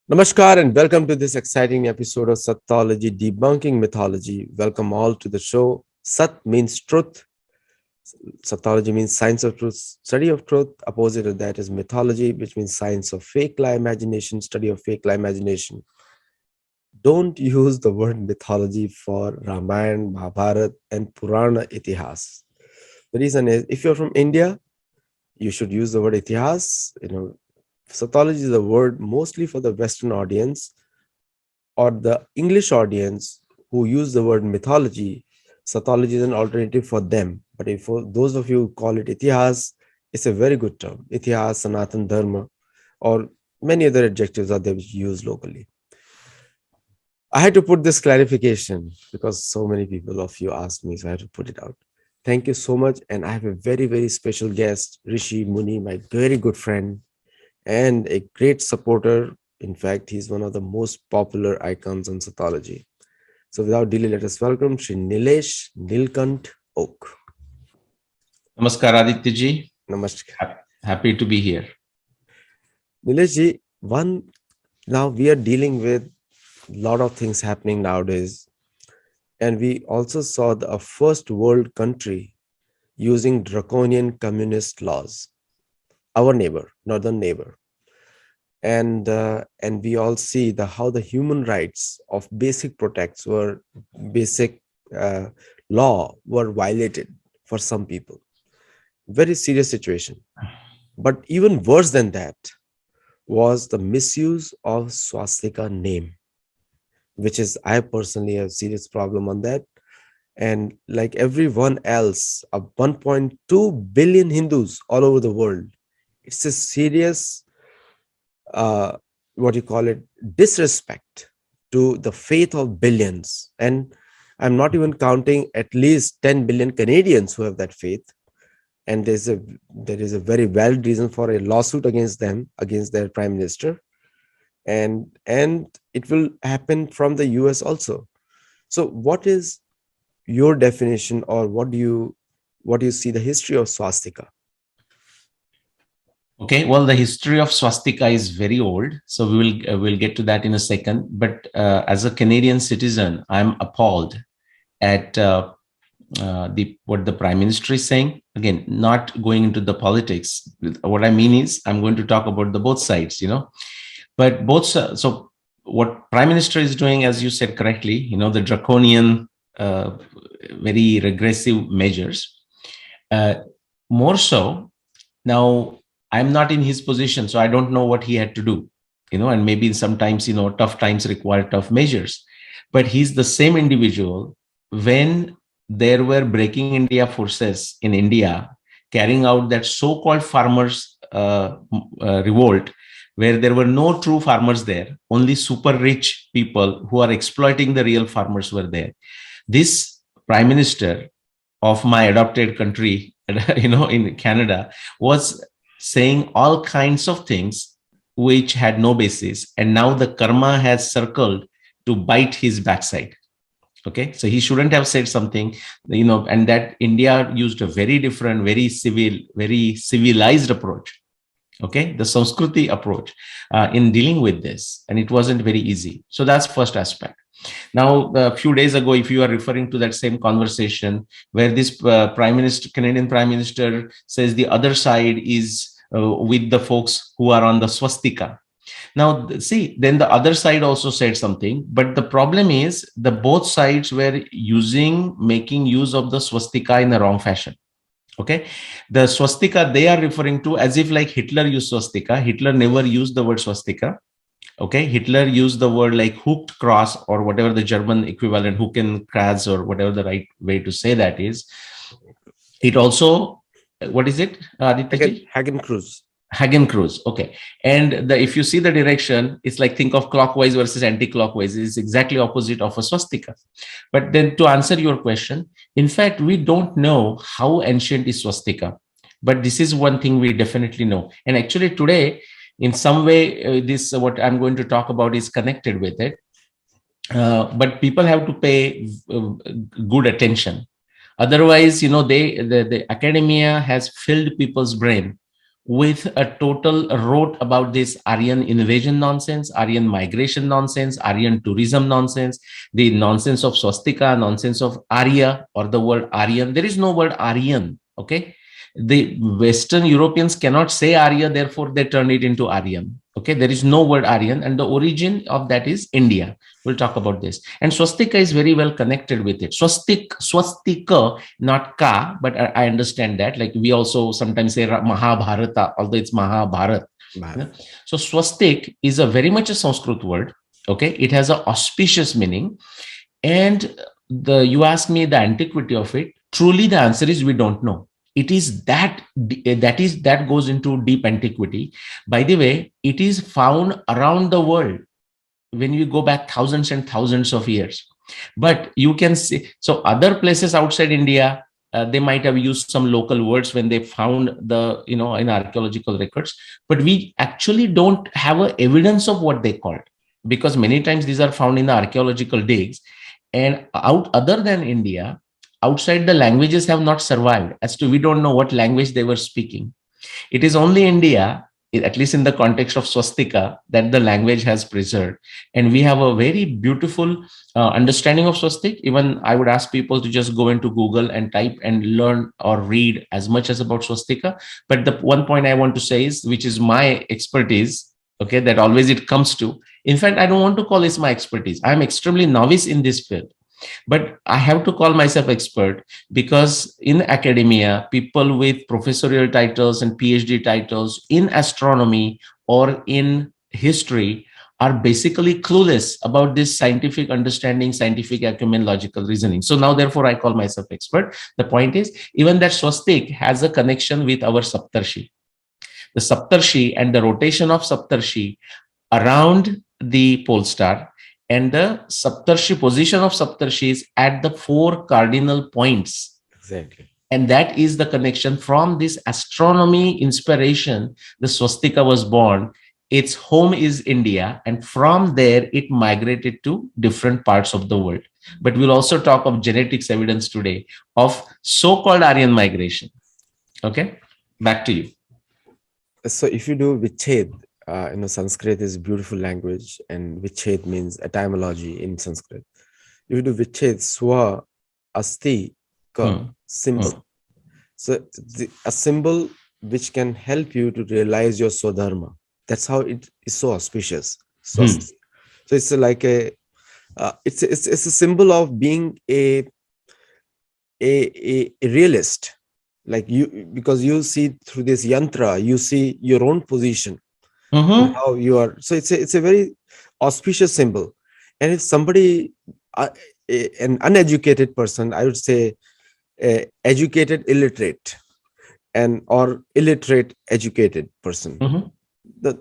Namaskar and welcome to this exciting episode of Sattology Debunking Mythology. Welcome all to the show. Sat means truth. Sattology means science of truth, study of truth. Opposite of that is mythology, which means science of fake lie imagination, study of fake lie imagination. Don't use the word mythology for Ramayana, Mahabharata, and Purana Itihas. The reason is if you're from India, you should use the word Itihas. Sattology is a word mostly for the Western audience or the English audience who use the word mythology. Sattology is an alternative for them. But if for those of you who call it Itihas, it's a very good term. Itihas, Sanatan Dharma, or many other adjectives are there which used locally. I had to put this clarification because so many people of you asked me, so I had to put it out. Thank you so much. And I have a very, very special guest, Rishi Muni, my very good friend and a great supporter. In fact, he's one of the most popular icons on Sattology. So without delay, let us welcome Shri Nilesh Nilkant Oak. Namaskar, Aditya ji. Namaskar. Happy to be here. Nilesh ji, now we are dealing with a lot of things happening nowadays. And we also saw a first world country using draconian communist laws. Our neighbor, northern neighbor. And we all see how the human rights of basic law were violated for some people. Very serious situation. But even worse than that was the misuse of swastika name, which is, I personally have serious problem on that. And like everyone else, 1.2 billion Hindus all over the world, it's a serious disrespect to the faith of billions. And I'm not even counting at least 10 billion Canadians who have that faith. And there is a very valid reason for a lawsuit against them, against their prime minister. And it will happen from the US also. So what is your definition, or what do you see the history of swastika? Okay, well, the history of swastika is very old, so we'll get to that in a second. But as a Canadian citizen, I'm appalled at what the Prime Minister is saying. Again, not going into the politics. What I mean is, I'm going to talk about the both sides, But so what Prime Minister is doing, as you said correctly, the draconian, very regressive measures. More so, now I'm not in his position, so I don't know what he had to do, and maybe sometimes, tough times require tough measures. But he's the same individual when there were breaking India forces in India carrying out that so-called farmers revolt, where there were no true farmers there, only super rich people who are exploiting the real farmers were there. This Prime Minister of my adopted country, in Canada, was saying all kinds of things which had no basis. And now the karma has circled to bite his backside. Okay, so he shouldn't have said something, and that India used a very different, very civilized approach. Okay, the Sanskriti approach in dealing with this. And it wasn't very easy. So that's first aspect. Now, a few days ago, if you are referring to that same conversation where this Canadian Prime Minister says the other side is with the folks who are on the swastika. Now, see, then the other side also said something, but the problem is the both sides were making use of the swastika in the wrong fashion. Okay, the swastika they are referring to as if like Hitler used swastika. Hitler never used the word swastika. Okay, Hitler used the word like hooked cross, or whatever the German equivalent, Huckenkreuz, or whatever the right way to say that is. It also, what is it? Hagenkreuz. Hagenkreuz. Okay. And if you see the direction, it's like, think of clockwise versus anti-clockwise. It's exactly opposite of a swastika. But then to answer your question, in fact, we don't know how ancient is swastika. But this is one thing we definitely know. And actually today, in some way, what I'm going to talk about is connected with it. But people have to pay good attention. Otherwise, the academia has filled people's brain with a total wrote about this Aryan invasion nonsense, Aryan migration nonsense, Aryan tourism nonsense, the nonsense of swastika, nonsense of Arya or the word Aryan. There is no word Aryan. Okay. The Western Europeans cannot say Arya, therefore they turn it into Aryan. Okay. There is no word Aryan, and the origin of that is India. We'll talk about this. And swastika is very well connected with it. Swastika, not ka, but I understand that. Like we also sometimes say Mahabharata, although it's Mahabharat. Bharat. So swastik is a very much a Sanskrit word. Okay, it has an auspicious meaning, and you ask me the antiquity of it. Truly, the answer is we don't know. It is that goes into deep antiquity. By the way, it is found around the world when you go back thousands and thousands of years. But you can see, so other places outside India, they might have used some local words when they found in archaeological records, but we actually don't have a evidence of what they called, because many times these are found in the archaeological digs, and other than India, outside, the languages have not survived, as to we don't know what language they were speaking. It is only India, at least in the context of swastika, that the language has preserved. And we have a very beautiful understanding of swastika. Even I would ask people to just go into Google and type and learn or read as much as about swastika. But the one point I want to say is, which is my expertise, okay, that always it comes to. In fact, I don't want to call this my expertise. I'm extremely novice in this field. But I have to call myself expert because in academia, people with professorial titles and PhD titles in astronomy or in history are basically clueless about this scientific understanding, scientific acumen, logical reasoning. So now, therefore, I call myself expert. The point is, even that swastik has a connection with our Saptarshi. The Saptarshi and the rotation of Saptarshi around the pole star, and the Saptarshi position of Saptarshis at the 4 cardinal points. Exactly. And that is the connection. From this astronomy inspiration, the swastika was born. Its home is India, and from there it migrated to different parts of the world. But we'll also talk of genetics evidence today of so-called Aryan migration. Okay, back to you. So if you do Viched, Sanskrit is a beautiful language, and Viched means etymology in Sanskrit. If you do Viched, Swa, Asti, Ka, symbol. So a symbol which can help you to realize your Swadharma. That's how it is so auspicious. So it's like it's a symbol of being a realist. Like you, because you see through this yantra, you see your own position, and how you are. So it's a very auspicious symbol. And if somebody, an uneducated person, I would say, educated illiterate, and or illiterate educated person,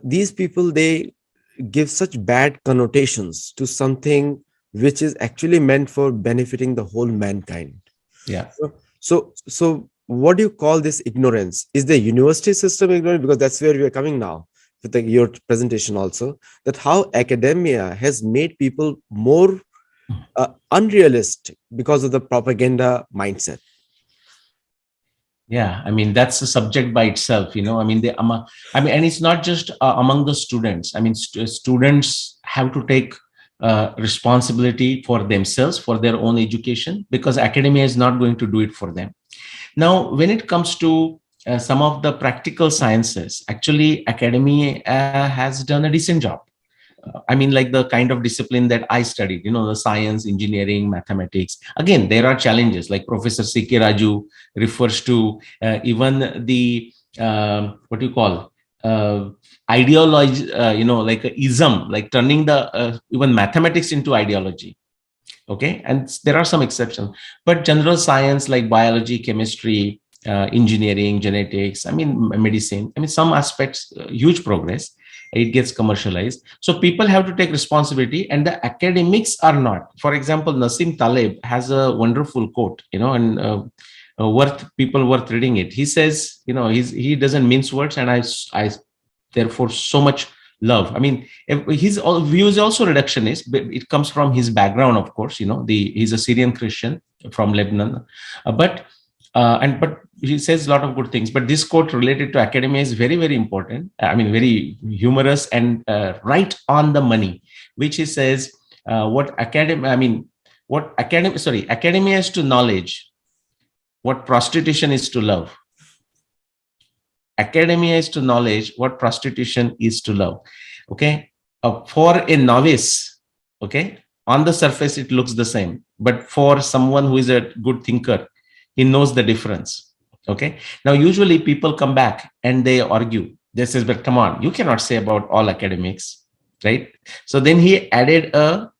these people, they give such bad connotations to something which is actually meant for benefiting the whole mankind. Yeah. So what do you call this ignorance? Is the university system ignorant? Because that's where we are coming now with your presentation also, that how academia has made people more unrealistic because of the propaganda mindset. Yeah, I mean, that's a subject by itself, I mean, and it's not just among the students. I mean, students have to take responsibility for themselves, for their own education, because academia is not going to do it for them. Now, when it comes to some of the practical sciences, actually, academia has done a decent job. I mean, like the kind of discipline that I studied, the science, engineering, mathematics. Again, there are challenges, like Professor C.K. Raju refers to even the, what do you call, ideology, like a ism, like turning the even mathematics into ideology. Okay. And there are some exceptions, but general science like biology, chemistry, engineering, genetics, I mean, medicine, I mean, some aspects, huge progress. It gets commercialized. So people have to take responsibility, and the academics are not. For example, Nassim Taleb has a wonderful quote, and worth reading it. He says, he doesn't mince words, and I therefore so much love. I mean, his view is also reductionist, but it comes from his background, of course. He's a Syrian Christian from Lebanon, but But he says a lot of good things. But this quote related to academia is very, very important. I mean, very humorous and right on the money, which he says, academia is to knowledge what prostitution is to love. Academia is to knowledge what prostitution is to love. Okay. For a novice, okay, on the surface, it looks the same. But for someone who is a good thinker, he knows the difference. Okay. Now, usually people come back and they argue. They says, but come on, you cannot say about all academics, right? So then he added a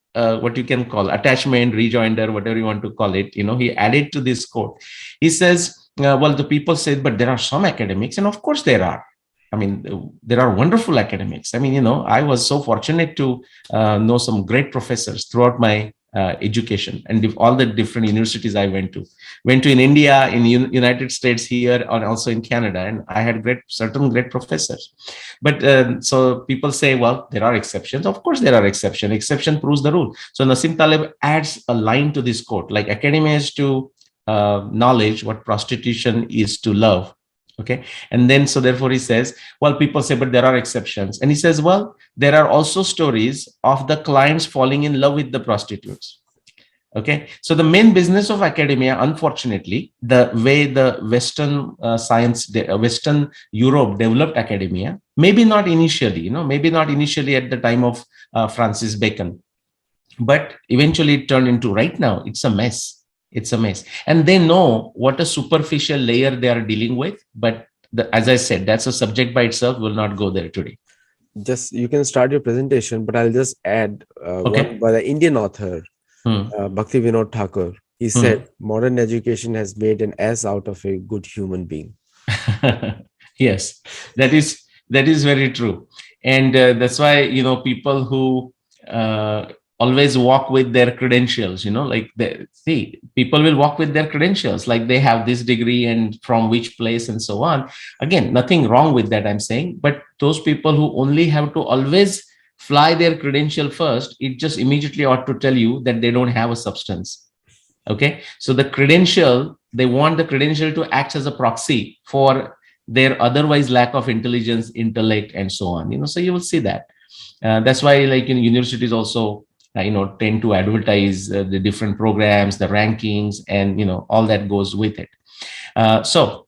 what you can call attachment, rejoinder, whatever you want to call it. He added to this quote. He says, well, the people say, but there are some academics, and of course there are. I mean, there are wonderful academics. I mean, I was so fortunate to know some great professors throughout my education and all the different universities I went to in India, in United States, here, and also in Canada. And I had certain great professors. But so people say, well, there are exceptions. Of course, there are exceptions. Exception proves the rule. So Nassim Taleb adds a line to this quote, like academia is to knowledge what prostitution is to love. Okay. And then, so therefore he says, well, people say, but there are exceptions. And he says, well, there are also stories of the clients falling in love with the prostitutes. Okay. So the main business of academia, unfortunately, the way the Western Western Europe developed academia, maybe not initially at the time of Francis Bacon, but eventually it turned into, right now, it's a mess. It's a mess. And they know what a superficial layer they are dealing with. But as I said, that's a subject by itself. We'll not go there today. Just, you can start your presentation, but I'll just add one by the Indian author, Bhakti Vinod Thakur. He said, modern education has made an ass out of a good human being. Yes, that is very true. And that's why, people who always walk with their credentials, people will walk with their credentials, like they have this degree and from which place and so on. Again, nothing wrong with that, I'm saying, but those people who only have to always fly their credential first, it just immediately ought to tell you that they don't have a substance. Okay. So the credential, they want the credential to act as a proxy for their otherwise lack of intelligence, intellect, and so on. So you will see that. That's why, like, universities also tend to advertise the different programs, the rankings, and all that goes with it. So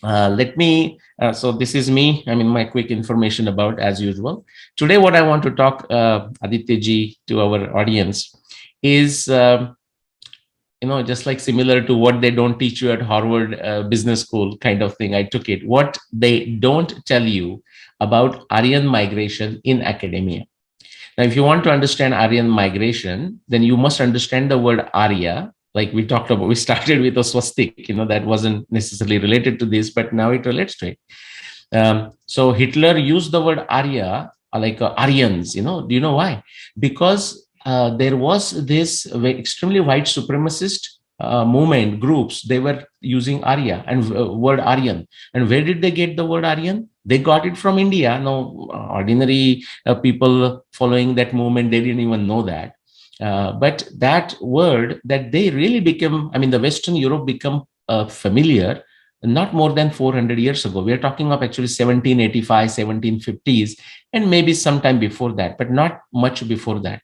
this is me. I mean, my quick information about, as usual. Today, what I want to talk, Aditya ji, to our audience is, just like similar to what they don't teach you at Harvard Business School kind of thing. I took it. What they don't tell you about Aryan migration in academia. Now, if you want to understand Aryan migration, then you must understand the word Arya. Like we talked about, we started with a swastika, that wasn't necessarily related to this, but now it relates to it. So Hitler used the word Arya, like Aryans, do you know why? Because there was this extremely white supremacist movement groups. They were using Arya and word Aryan. And where did they get the word Aryan? They got it from India. No, ordinary people following that movement, they didn't even know that. But that word that they really became, the Western Europe become familiar not more than 400 years ago. We're talking of actually 1785, 1750s, and maybe sometime before that, but not much before that.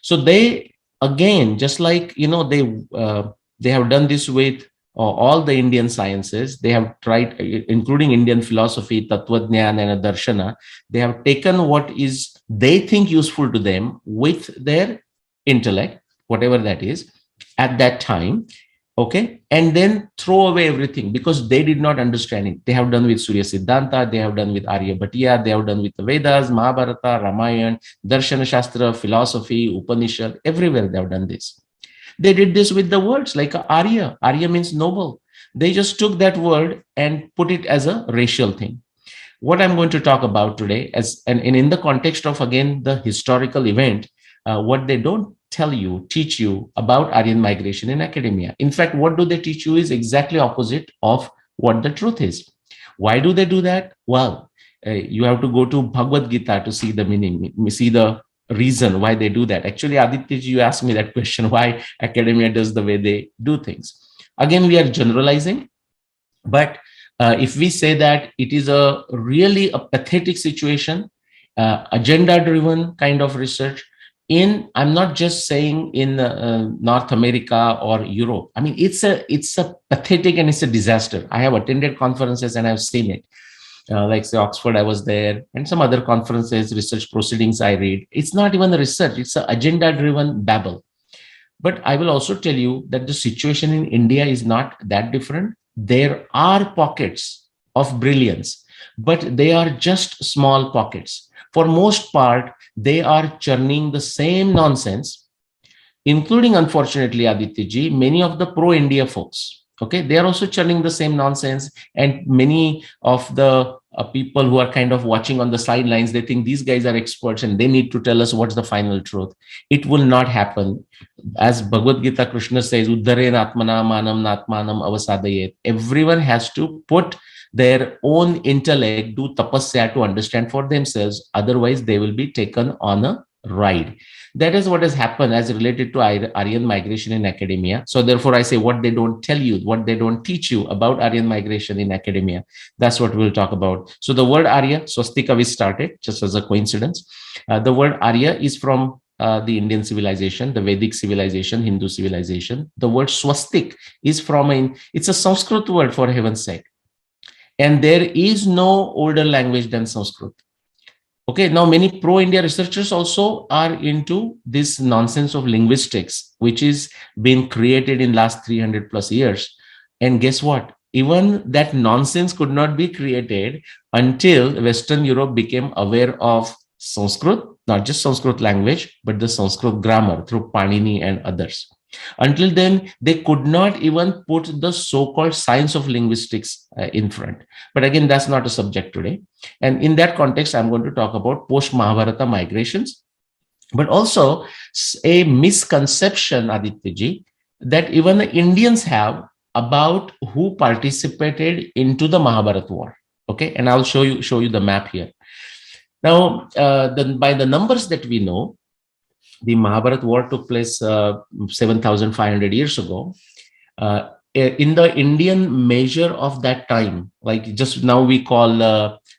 So they, again, just like, they have done this with all the Indian sciences. They have tried, including Indian philosophy, Tattvajnana and Darshana. They have taken what is they think useful to them with their intellect, whatever that is, at that time, okay, and then throw away everything because they did not understand it. They have done with Surya Siddhanta, they have done with Arya Bhattiya, they have done with the Vedas, Mahabharata, Ramayana, Darshana Shastra, philosophy, Upanishad, everywhere they have done this. They did this with the words like Arya. Arya means noble. They just took that word and put it as a racial thing. What I'm going to talk about today, and in the context of, again, the historical event, what they don't teach you about Aryan migration in academia. In fact, what do they teach you is exactly opposite of what the truth is. Why do they do that? Well, you have to go to Bhagavad Gita to see the meaning, see the reason why they do that. Actually, Aditya, you asked me that question, why academia does the way they do things. Again, we are generalizing, but if we say that it is a really a pathetic situation, agenda driven kind of research, I'm not just saying in North America or Europe. I mean, it's a pathetic and it's a disaster. I have attended conferences and I've seen it. Like say Oxford, I was there, and some other conferences, research proceedings I read. It's not even the research; it's an agenda-driven babble. But I will also tell you that the situation in India is not that different. There are pockets of brilliance, but they are just small pockets. For most part, they are churning the same nonsense, including, unfortunately, Aditya many of the pro-India folks. Okay, they are also churning the same nonsense, and many of the people who are kind of watching on the sidelines, they think these guys are experts and they need to tell us what's the final truth. It will not happen. As Bhagavad Gita, Krishna says, Uddharen Atmana Manam Natmanam Avasadayet. Everyone has to put their own intellect, do tapasya to understand for themselves. Otherwise, they will be taken on a ride. That is what has happened as related to Aryan migration in academia. So therefore, I say what they don't tell you, what they don't teach you about Aryan migration in academia. That's what we'll talk about. So the word Arya, Swastika, we started just as a coincidence. The word Arya is from the Indian civilization, the Vedic civilization, Hindu civilization. The word swastik is it's a Sanskrit word, for heaven's sake. And there is no older language than Sanskrit. Okay, now many pro-India researchers also are into this nonsense of linguistics, which is being created in last 300 plus years. And guess what? Even that nonsense could not be created until Western Europe became aware of Sanskrit, not just Sanskrit language, but the Sanskrit grammar through Panini and others. Until then, they could not even put the so-called science of linguistics in front. But again, that's not a subject today. And in that context, I'm going to talk about post-Mahabharata migrations, but also a misconception, Aditya that even the Indians have about who participated into the Mahabharata war. Okay, and I'll show you the map here. Now, by the numbers that we know, the Mahabharata war took place 7,500 years ago. In the Indian measure of that time, like just now we call,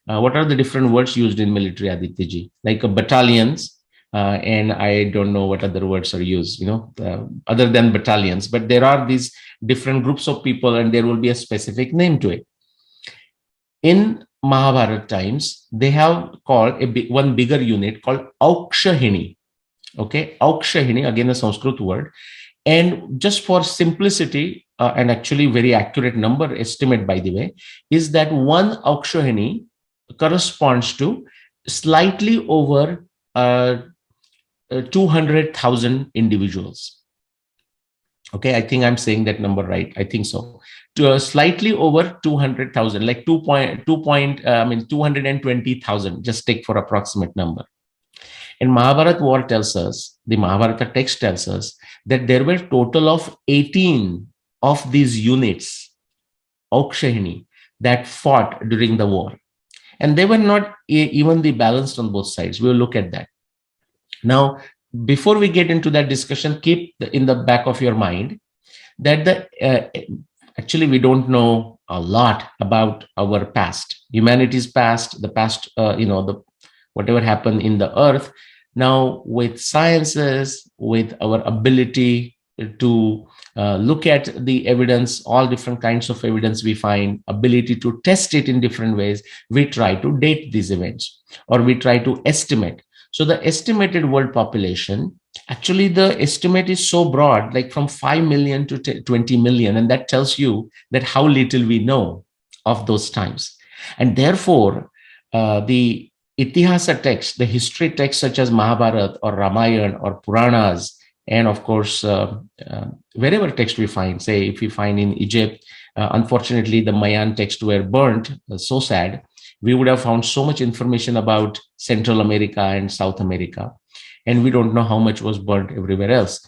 what are the different words used in military, Aditya Like battalions, and I don't know what other words are used, other than battalions, but there are these different groups of people and there will be a specific name to it. In Mahabharata times, they have called one bigger unit called Aukshahini. Okay, Aukshahini, again a Sanskrit word. And just for simplicity, and actually very accurate number estimate, by the way, is that one Aukshahini corresponds to slightly over 200,000 individuals. Okay, I think I'm saying that number right. I think so. To slightly over 200,000, like 220,000, just take for approximate number. And Mahabharata war tells us, the Mahabharata text tells us that there were total of 18 of these units, Aukshahini, that fought during the war. And they were not evenly balanced on both sides. We'll look at that. Now, before we get into that discussion, keep in the back of your mind that actually we don't know a lot about our past, humanity's past, the past, whatever happened in the earth. Now, with sciences, with our ability to look at the evidence, all different kinds of evidence we find, ability to test it in different ways, we try to date these events, or we try to estimate. So the estimated world population, actually the estimate is so broad, like from 5 million to 20 million. And that tells you that how little we know of those times. And therefore, the Itihasa text, the history texts such as Mahabharata or Ramayana or Puranas, and of course, wherever text we find, say if we find in Egypt, unfortunately, the Mayan texts were burnt, so sad. We would have found so much information about Central America and South America, and we don't know how much was burnt everywhere else.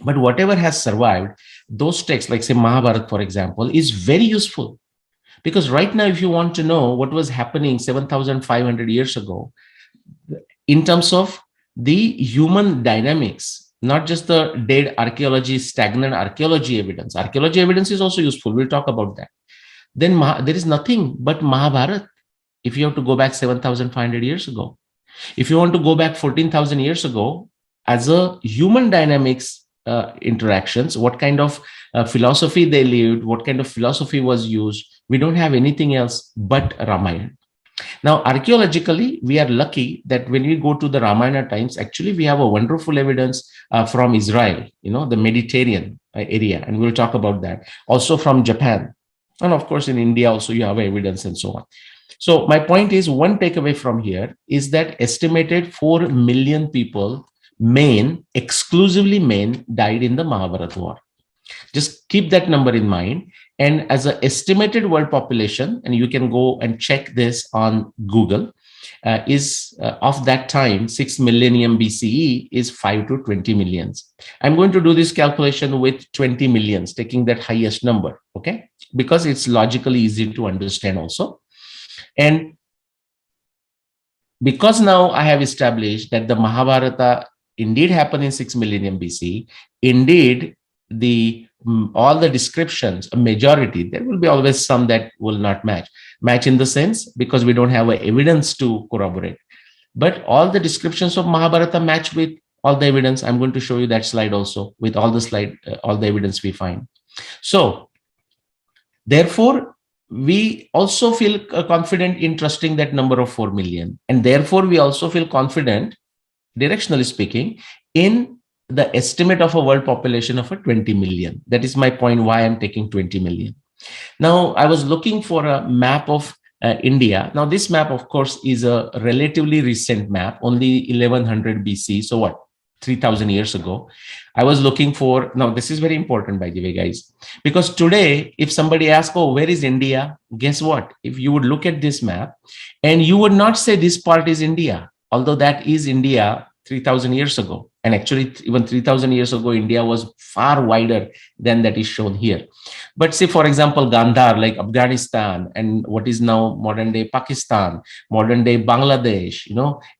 But whatever has survived, those texts, like say Mahabharata, for example, is very useful. Because right now, if you want to know what was happening 7,500 years ago, in terms of the human dynamics, not just the dead archaeology, stagnant archaeology evidence. Archaeology evidence is also useful. We'll talk about that. Then there is nothing but Mahabharata. If you have to go back 7,500 years ago, if you want to go back 14,000 years ago, as a human dynamics interactions, what kind of philosophy they lived, what kind of philosophy was used, we don't have anything else but Ramayana. Now, archaeologically, we are lucky that when we go to the Ramayana times, actually, we have a wonderful evidence from Israel, the Mediterranean area, and we'll talk about that. Also from Japan. And of course, in India, also, you have evidence and so on. So, my point is one takeaway from here is that estimated 4 million people, men, exclusively men, died in the Mahabharata war. Just keep that number in mind. And as an estimated world population, and you can go and check this on Google, is of that time, 6 millennium BCE is 5 to 20 millions. I'm going to do this calculation with 20 millions, taking that highest number, okay? Because it's logically easy to understand also. And because now I have established that the Mahabharata indeed happened in 6 millennium BC, indeed all the descriptions, a majority, there will be always some that will not match in the sense because we don't have evidence to corroborate, but all the descriptions of Mahabharata match with all the evidence. I'm going to show you that slide also with all the evidence we find. So therefore we also feel confident in trusting that number of 4 million, and therefore we also feel confident, directionally speaking, in the estimate of a world population of a 20 million. That is my point why I'm taking 20 million. Now, I was looking for a map of India. Now, this map, of course, is a relatively recent map, only 1100 BC. So what? 3,000 years ago. I was looking for, now this is very important, by the way, guys, because today, if somebody asks, oh, where is India? Guess what? If you would look at this map and you would not say this part is India, although that is India 3,000 years ago. And actually, even 3,000 years ago, India was far wider than that is shown here. But say, for example, Gandhar, like Afghanistan, and what is now modern day Pakistan, modern day Bangladesh,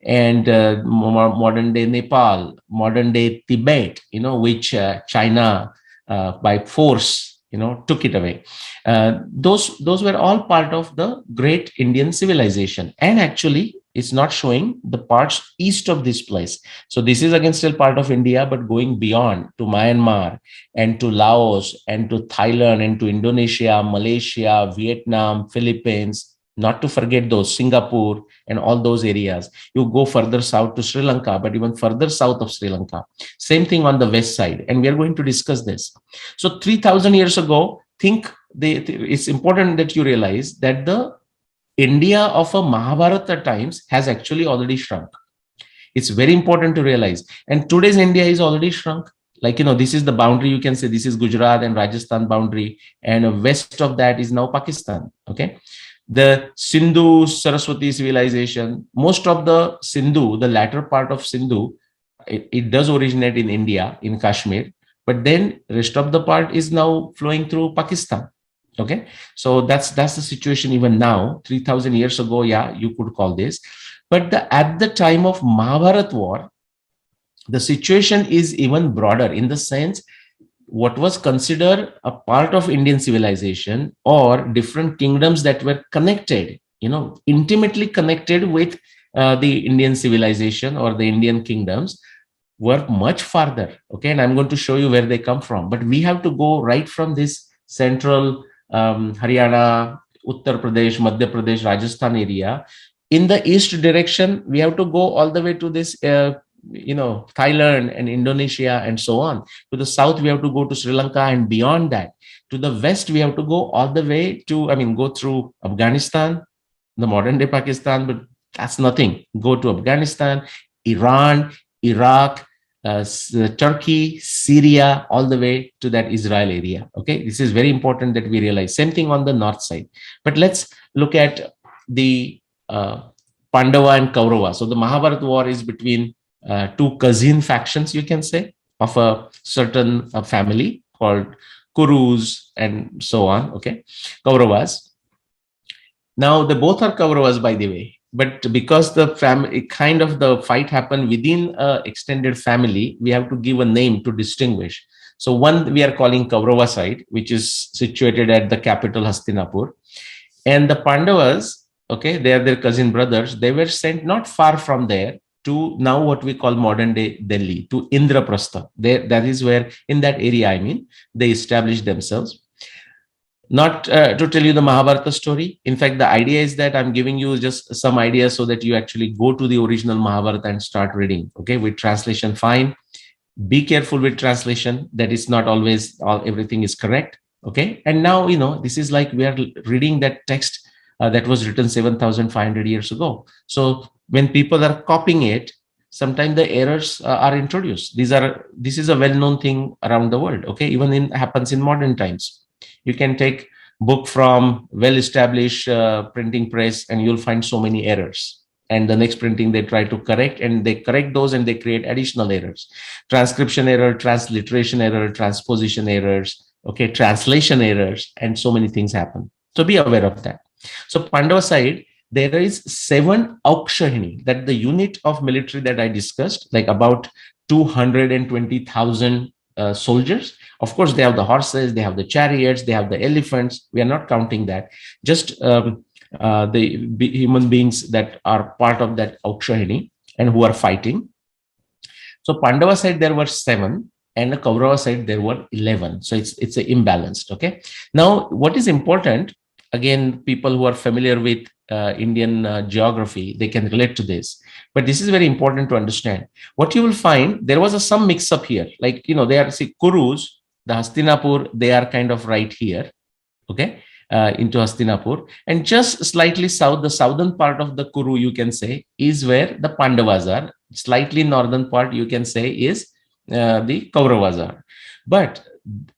and modern day Nepal, modern day Tibet, which China by force, took it away. Those were all part of the great Indian civilization. And actually, it's not showing the parts east of this place. So this is again still part of India, but going beyond to Myanmar and to Laos and to Thailand and to Indonesia, Malaysia, Vietnam, Philippines, not to forget those, Singapore and all those areas. You go further south to Sri Lanka, but even further south of Sri Lanka. Same thing on the west side. And we are going to discuss this. So 3,000 years ago, it's important that you realize that the India of a Mahabharata times has actually already shrunk. It's very important to realize. And today's India is already shrunk. Like, this is the boundary. You can say this is Gujarat and Rajasthan boundary. And west of that is now Pakistan. Okay. The Sindhu Saraswati civilization, most of the Sindhu, the latter part of Sindhu, it does originate in India, in Kashmir. But then rest of the part is now flowing through Pakistan. Okay, so that's the situation even now. 3,000 years ago, yeah, you could call this. But at the time of Mahabharata war, the situation is even broader in the sense what was considered a part of Indian civilization or different kingdoms that were connected, intimately connected with the Indian civilization or the Indian kingdoms were much farther. Okay, and I'm going to show you where they come from. But we have to go right from this central Haryana, Uttar Pradesh, Madhya Pradesh, Rajasthan area. In the east direction, we have to go all the way to this, Thailand and Indonesia and so on. To the south, we have to go to Sri Lanka and beyond that. To the west, we have to go all the way to, go through Afghanistan, the modern day Pakistan, but that's nothing. Go to Afghanistan, Iran, Iraq, Turkey, Syria, all the way to that Israel area. Okay, this is very important that we realize. Same thing on the north side. But let's look at the Pandava and Kaurava. So the Mahabharata war is between two cousin factions, you can say, of a certain family called Kurus and so on. Okay, Kauravas. Now, they both are Kauravas, by the way. but because the family kind of the fight happened within a extended family, we have to give a name to distinguish. So one we are calling Kaurava side, which is situated at the capital Hastinapur, and the Pandavas, okay, they are their cousin brothers. They were sent not far from there to now what we call modern day Delhi, to Indraprastha. There, that is where in that area, I mean, they established themselves. Not to tell you the Mahabharata story. In fact, the idea is that I'm giving you just some ideas so that you actually go to the original Mahabharata and start reading. Okay, with translation, fine. Be careful with translation. That is not always everything is correct. Okay, and now this is like we are reading that text that was written 7,500 years ago. So when people are copying it, sometimes the errors are introduced. This is a well-known thing around the world. Okay, even in happens in modern times. You can take book from well-established printing press and you'll find so many errors, and the next printing they try to correct, and they correct those and they create additional errors: transcription error, transliteration error, transposition errors, okay, translation errors, and so many things happen. So be aware of that. So Pandava side, there is 7 aukshahini, that the unit of military that I discussed, like about 220,000 soldiers. Of course, they have the horses, they have the chariots, they have the elephants. We are not counting that. Just the human beings that are part of that aukshahini and who are fighting. So Pandava side there were 7, and the Kaurava side there were 11. So it's a imbalanced. Okay. Now, what is important? Again, people who are familiar with Indian geography, they can relate to this. But this is very important to understand. What you will find, there was some mix up here. Like, they are, see, Kurus, the Hastinapur, they are kind of right here. Okay. Into Hastinapur. And just slightly south, the southern part of the Kuru, you can say, is where the Pandavas are. Slightly northern part, you can say, is the Kauravas are. But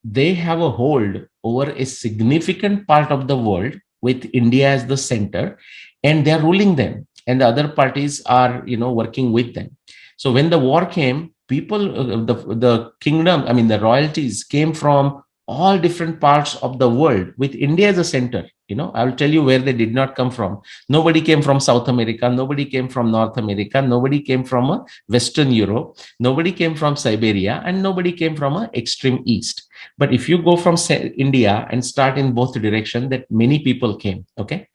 they have a hold over a significant part of the world with India as the center, and they are ruling them. And the other parties are, working with them. So when the war came, people, the kingdom, I mean, the royalties came from all different parts of the world with India as a center. I will tell you where they did not come from. Nobody came from South America. Nobody came from North America. Nobody came from Western Europe. Nobody came from Siberia, and nobody came from extreme East. But if you go from India and start in both direction, that many people came. Okay.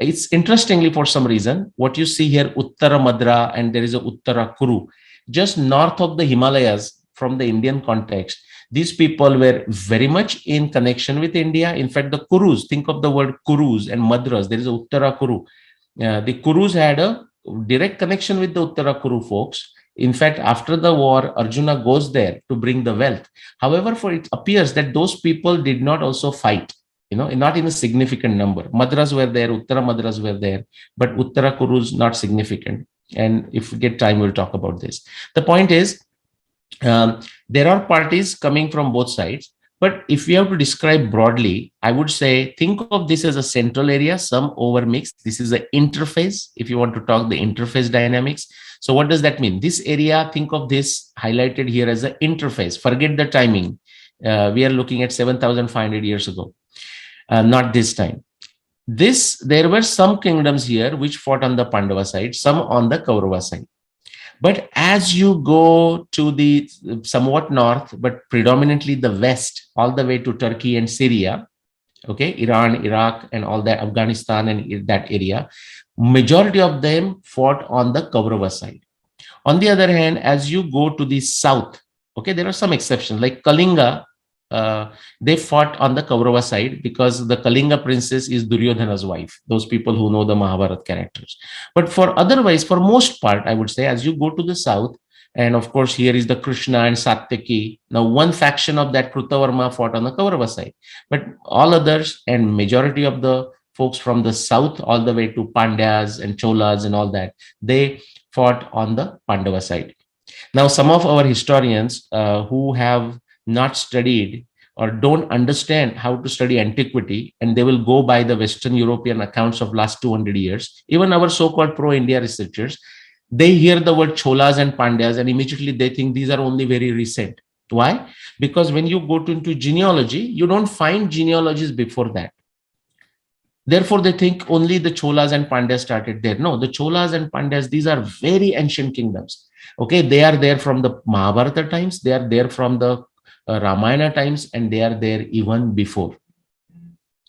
It's interestingly, for some reason, what you see here, Uttara Madra, and there is a Uttara Kuru, just north of the Himalayas from the Indian context. These people were very much in connection with India. In fact, the Kurus, think of the word Kurus and Madras. There is a Uttara Kuru. The Kurus had a direct connection with the Uttara Kuru folks. In fact, after the war, Arjuna goes there to bring the wealth. However, for it appears that those people did not also fight, not in a significant number. Madras were there, Uttara Madras were there, but Uttara Kurus not significant. And if we get time, we'll talk about this. The point is, there are parties coming from both sides, but if we have to describe broadly, I would say think of this as a central area, some overmix. This is an interface, if you want to talk the interface dynamics. So what does that mean? This area, think of this highlighted here as an interface. Forget the timing. We are looking at 7,500 years ago, not this time. There were some kingdoms here which fought on the Pandava side, some on the Kaurava side. But as you go to the somewhat north, but predominantly the west, all the way to Turkey and Syria, okay, Iran, Iraq, and all that, Afghanistan and that area, majority of them fought on the Kaurava side. On the other hand, as you go to the south, okay, there are some exceptions, like Kalinga, they fought on the Kaurava side because the Kalinga princess is Duryodhana's wife, those people who know the Mahabharata characters. But for most part, I would say, as you go to the south, and of course, here is the Krishna and Satyaki. Now, one faction of that Krutavarma fought on the Kaurava side, but all others and majority of the folks from the south, all the way to Pandyas and Cholas and all that, they fought on the Pandava side. Now, some of our historians who have not studied or don't understand how to study antiquity, and they will go by the Western European accounts of last 200 years, even our so-called pro-India researchers, they hear the word Cholas and Pandyas and immediately they think these are only very recent. Why? Because when you go into genealogy, you don't find genealogies before that. Therefore, they think only the Cholas and Pandyas started there. No, the Cholas and Pandyas, these are very ancient kingdoms. Okay, they are there from the Mahabharata times, they are there from the Ramayana times, and they are there even before.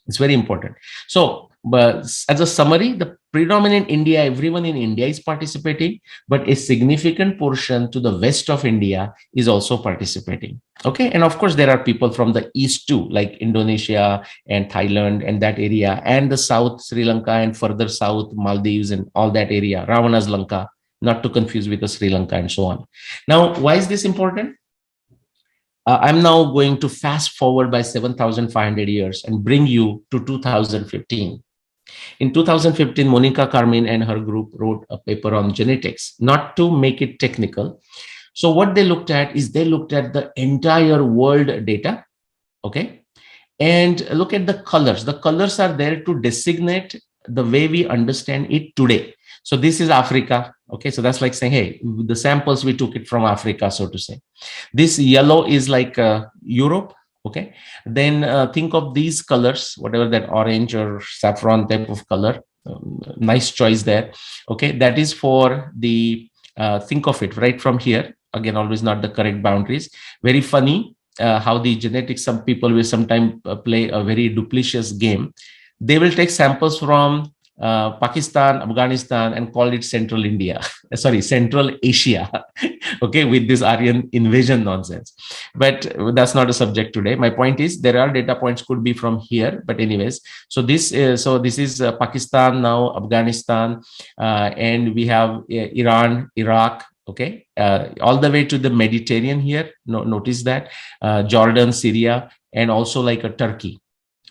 It's very important. So, but as a summary, the predominant India, everyone in India is participating, but a significant portion to the west of India is also participating. Okay. And of course, there are people from the east too, like Indonesia and Thailand and that area, and the south, Sri Lanka, and further south, Maldives and all that area, Ravana's Lanka, not to confuse with the Sri Lanka and so on. Now, why is this important? I'm now going to fast forward by 7,500 years and bring you to 2015. In 2015, Monica Carmin and her group wrote a paper on genetics, not to make it technical. So what they looked at is they looked at the entire world data, okay? And look at the colors. The colors are there to designate the way we understand it today. So this is Africa. Okay, so that's like saying, hey, the samples, we took it from Africa, so to say. This yellow is like Europe. Okay, then think of these colors, whatever that orange or saffron type of color. Nice choice there. Okay, that is for the, think of it right from here. Again, always not the correct boundaries. Very funny how the genetics, some people will sometimes play a very duplicitous game. They will take samples from Pakistan, Afghanistan, and call it Central India. Sorry, Central Asia. Okay, with this Aryan invasion nonsense. But that's not a subject today. My point is there are data points could be from here, but anyways. So this is Pakistan now, Afghanistan, and we have Iran, Iraq. Okay, all the way to the Mediterranean here. Notice that Jordan, Syria, and also like a Turkey.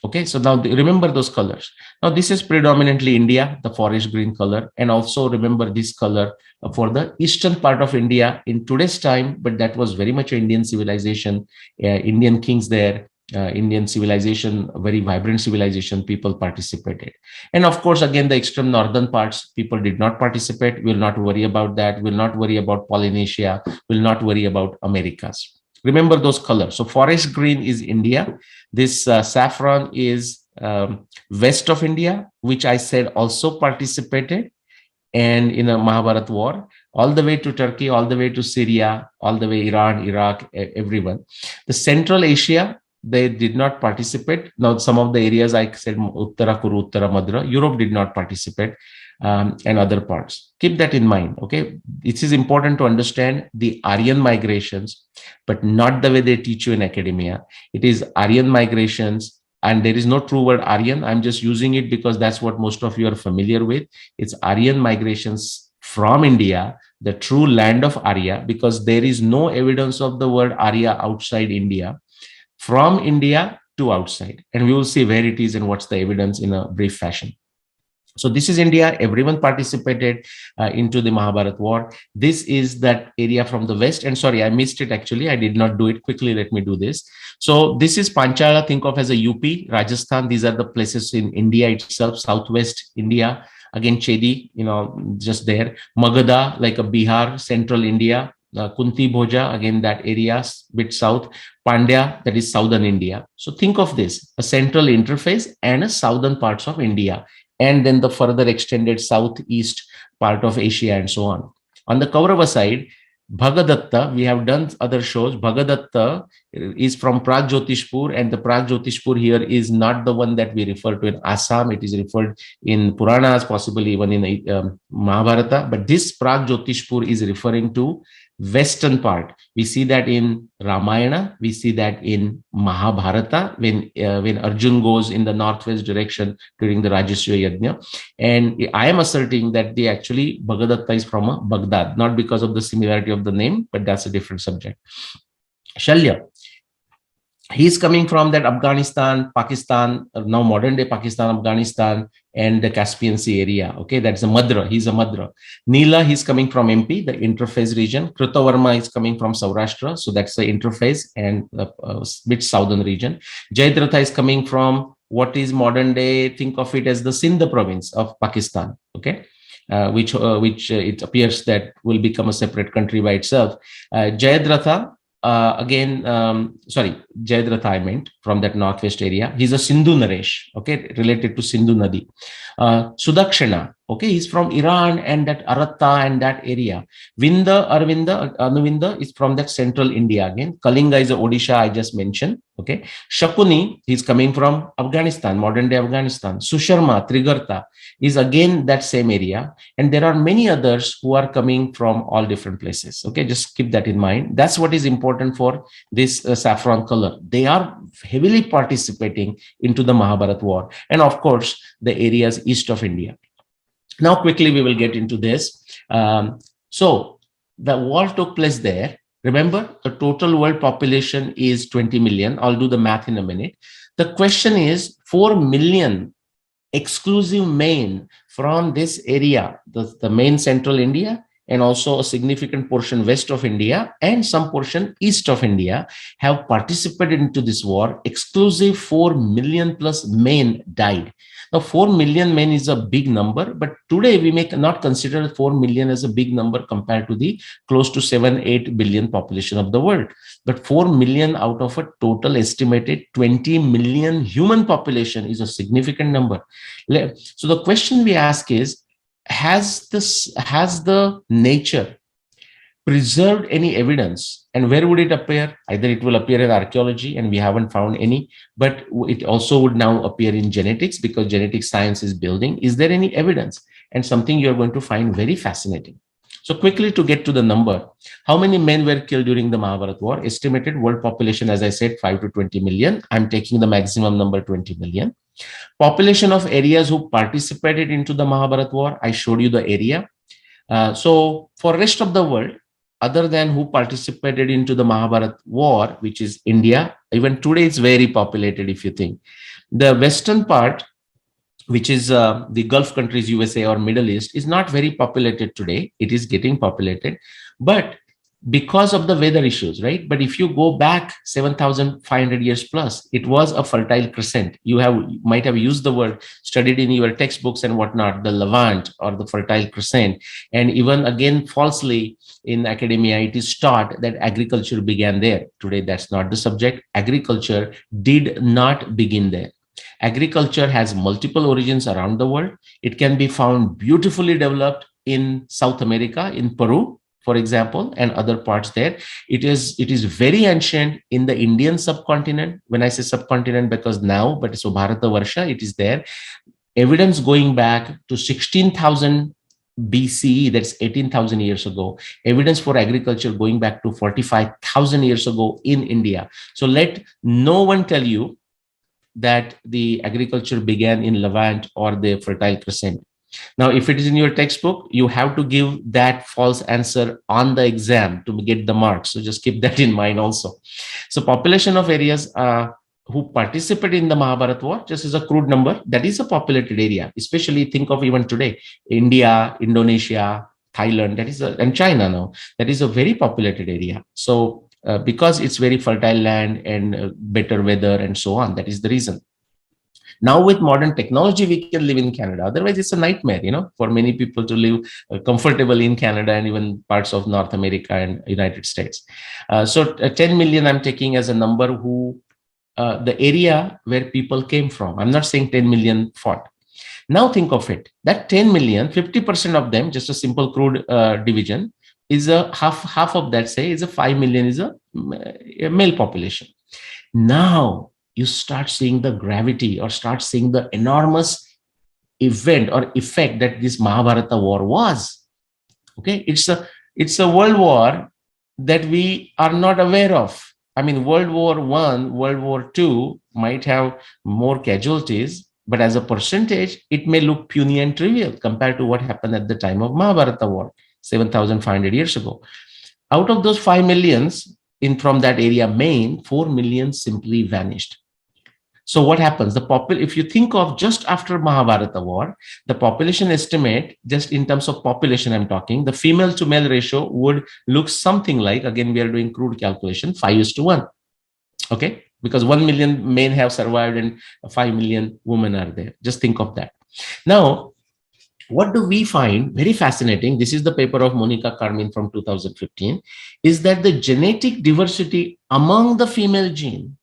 Okay, so now remember those colors. Now this is predominantly India, the forest green color, and also remember this color for the eastern part of India in today's time, but that was very much Indian civilization, Indian kings there, Indian civilization, very vibrant civilization, people participated. And of course, again, the extreme northern parts, people did not participate, will not worry about that, will not worry about Polynesia, will not worry about Americas. Remember those colors. So forest green is India. This saffron is west of India, which I said also participated and in a Mahabharata war, all the way to Turkey, all the way to Syria, all the way Iran, Iraq, everyone. The Central Asia, they did not participate. Now, some of the areas I said, Uttara Kuru, Uttara Madra, Europe did not participate, and other parts. Keep that in mind, okay? It is important to understand the Aryan migrations, but not the way they teach you in academia. It is Aryan migrations, and there is no true word Aryan. I'm just using it because that's what most of you are familiar with. It's Aryan migrations from India, the true land of Arya, because there is no evidence of the word Arya outside India, from India to outside. And we will see where it is and what's the evidence in a brief fashion. So this is India. Everyone participated into the Mahabharata war. This is that area from the west. And sorry, I missed it actually. I did not do it quickly. Let me do this. So this is Panchala. Think of as a UP, Rajasthan. These are the places in India itself, southwest India. Again, Chedi, just there. Magadha, like a Bihar, central India. Kunti Bhoja, again, that area, bit south. Pandya, that is southern India. So think of this, a central interface and a southern parts of India, and then the further extended southeast part of Asia and so on. On the Kaurava side, Bhagadatta, we have done other shows. Bhagadatta is from Pragjotishpur, and the Pragjotishpur here is not the one that we refer to in Assam. It is referred in Puranas, possibly even in Mahabharata. But this Pragjotishpur is referring to western part. We see that in Ramayana, we see that in Mahabharata when Arjun goes in the northwest direction during the Rajasya Yajna. And I am asserting that they actually, Bhagadatta is from Baghdad, not because of the similarity of the name, but that's a different subject. Shalya, he's coming from that Afghanistan, Pakistan, now modern day Pakistan, Afghanistan, and the Caspian Sea area. Okay, that's a Madra. He's a Madra. Neela, he's coming from MP, the interface region. Krutavarma is coming from Saurashtra, so that's the interface and bit southern region. Jayadratha is coming from what is modern day, think of it as the Sindh province of Pakistan. Okay. Which it appears that will become a separate country by itself. Jayadratha, again, sorry, Jayadratha I meant, from that northwest area. He's a Sindhu Naresh, okay, related to Sindhu Nadi. Sudakshana, okay, he's from Iran and that Aratta and that area. Anuvinda is from that central India again. Kalinga is a Odisha, I just mentioned, okay. Shakuni, he's coming from Afghanistan, modern day Afghanistan. Susharma, Trigarta is again that same area. And there are many others who are coming from all different places, okay. Just keep that in mind. That's what is important for this saffron color. They are heavily participating into the Mahabharata war. And of course, the areas east of India. Now, quickly, we will get into this. So the war took place there. Remember, the total world population is 20 million. I'll do the math in a minute. The question is 4 million exclusive men from this area, the main central India, and also a significant portion west of India and some portion east of India have participated into this war. Exclusive 4 million plus men died. Now, 4 million men is a big number, but today we may not consider 4 million as a big number compared to the close to 7-8 billion population of the world. But 4 million out of a total estimated 20 million human population is a significant number. So the question we ask is, has the nature preserved any evidence, and where would it appear? Either it will appear in archaeology, and we haven't found any, but it also would now appear in genetics because genetic science is building. Is there any evidence? And something you're going to find very fascinating. So quickly, to get to the number, how many men were killed during the Mahabharata war? Estimated world population, as I said, 5 to 20 million. I'm taking the maximum number, 20 million. Population of areas who participated into the Mahabharata war, I showed you the area. So for rest of the world, other than who participated into the Mahabharata war, which is India, even today it's very populated if you think. The western part, which is the Gulf countries, USA or Middle East, is not very populated today. It is getting populated, but because of the weather issues, right? But if you go back 7,500 years plus, it was a fertile crescent. You might have used the word, studied in your textbooks and whatnot, the Levant or the fertile crescent. And even again, falsely in academia, it is taught that agriculture began there. Today, that's not the subject. Agriculture did not begin there. Agriculture has multiple origins around the world. It can be found beautifully developed in South America, in Peru, for example, and other parts there. It is very ancient in the Indian subcontinent. When I say subcontinent, because now, but so Bharata Varsha, it is there. Evidence going back to 16,000 BCE, that's 18,000 years ago. Evidence for agriculture going back to 45,000 years ago in India. So let no one tell you that the agriculture began in Levant or the Fertile Crescent. Now, if it is in your textbook, you have to give that false answer on the exam to get the marks. So just keep that in mind also. So population of areas who participate in the Mahabharata war, just as a crude number, that is a populated area. Especially think of even today, India, Indonesia, Thailand, and China now. That is a very populated area. So because it's very fertile land and better weather and so on, that is the reason. Now with modern technology, we can live in Canada. Otherwise, it's a nightmare, for many people to live comfortably in Canada and even parts of North America and United States. So 10 million I'm taking as a number who, the area where people came from. I'm not saying 10 million fought. Now think of it. That 10 million, 50% of them, just a simple crude division, is a half of that, say, is a 5 million is a male population. Now, you start seeing the gravity or start seeing the enormous event or effect that this Mahabharata war was. Okay, it's a world war that we are not aware of. I mean, World War I, World War II might have more casualties, but as a percentage, it may look puny and trivial compared to what happened at the time of Mahabharata war, 7,500 years ago. Out of those 5 millions from that area, Maine, 4 million simply vanished. So what happens? If you think of just after Mahabharata war, the population estimate, just in terms of population I'm talking, the female to male ratio would look something like, again, we are doing crude calculation, 5:1. Okay? Because 1 million men have survived and 5 million women are there. Just think of that. Now, what do we find very fascinating? This is the paper of Monica Carmin from 2015, is that the genetic diversity among the female gene,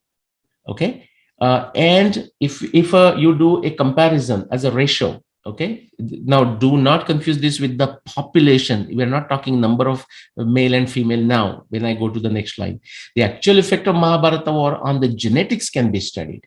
okay, and if you do a comparison as a ratio, okay, now do not confuse this with the population. We're not talking number of male and female now. When I go to the next slide, the actual effect of Mahabharata war on the genetics can be studied.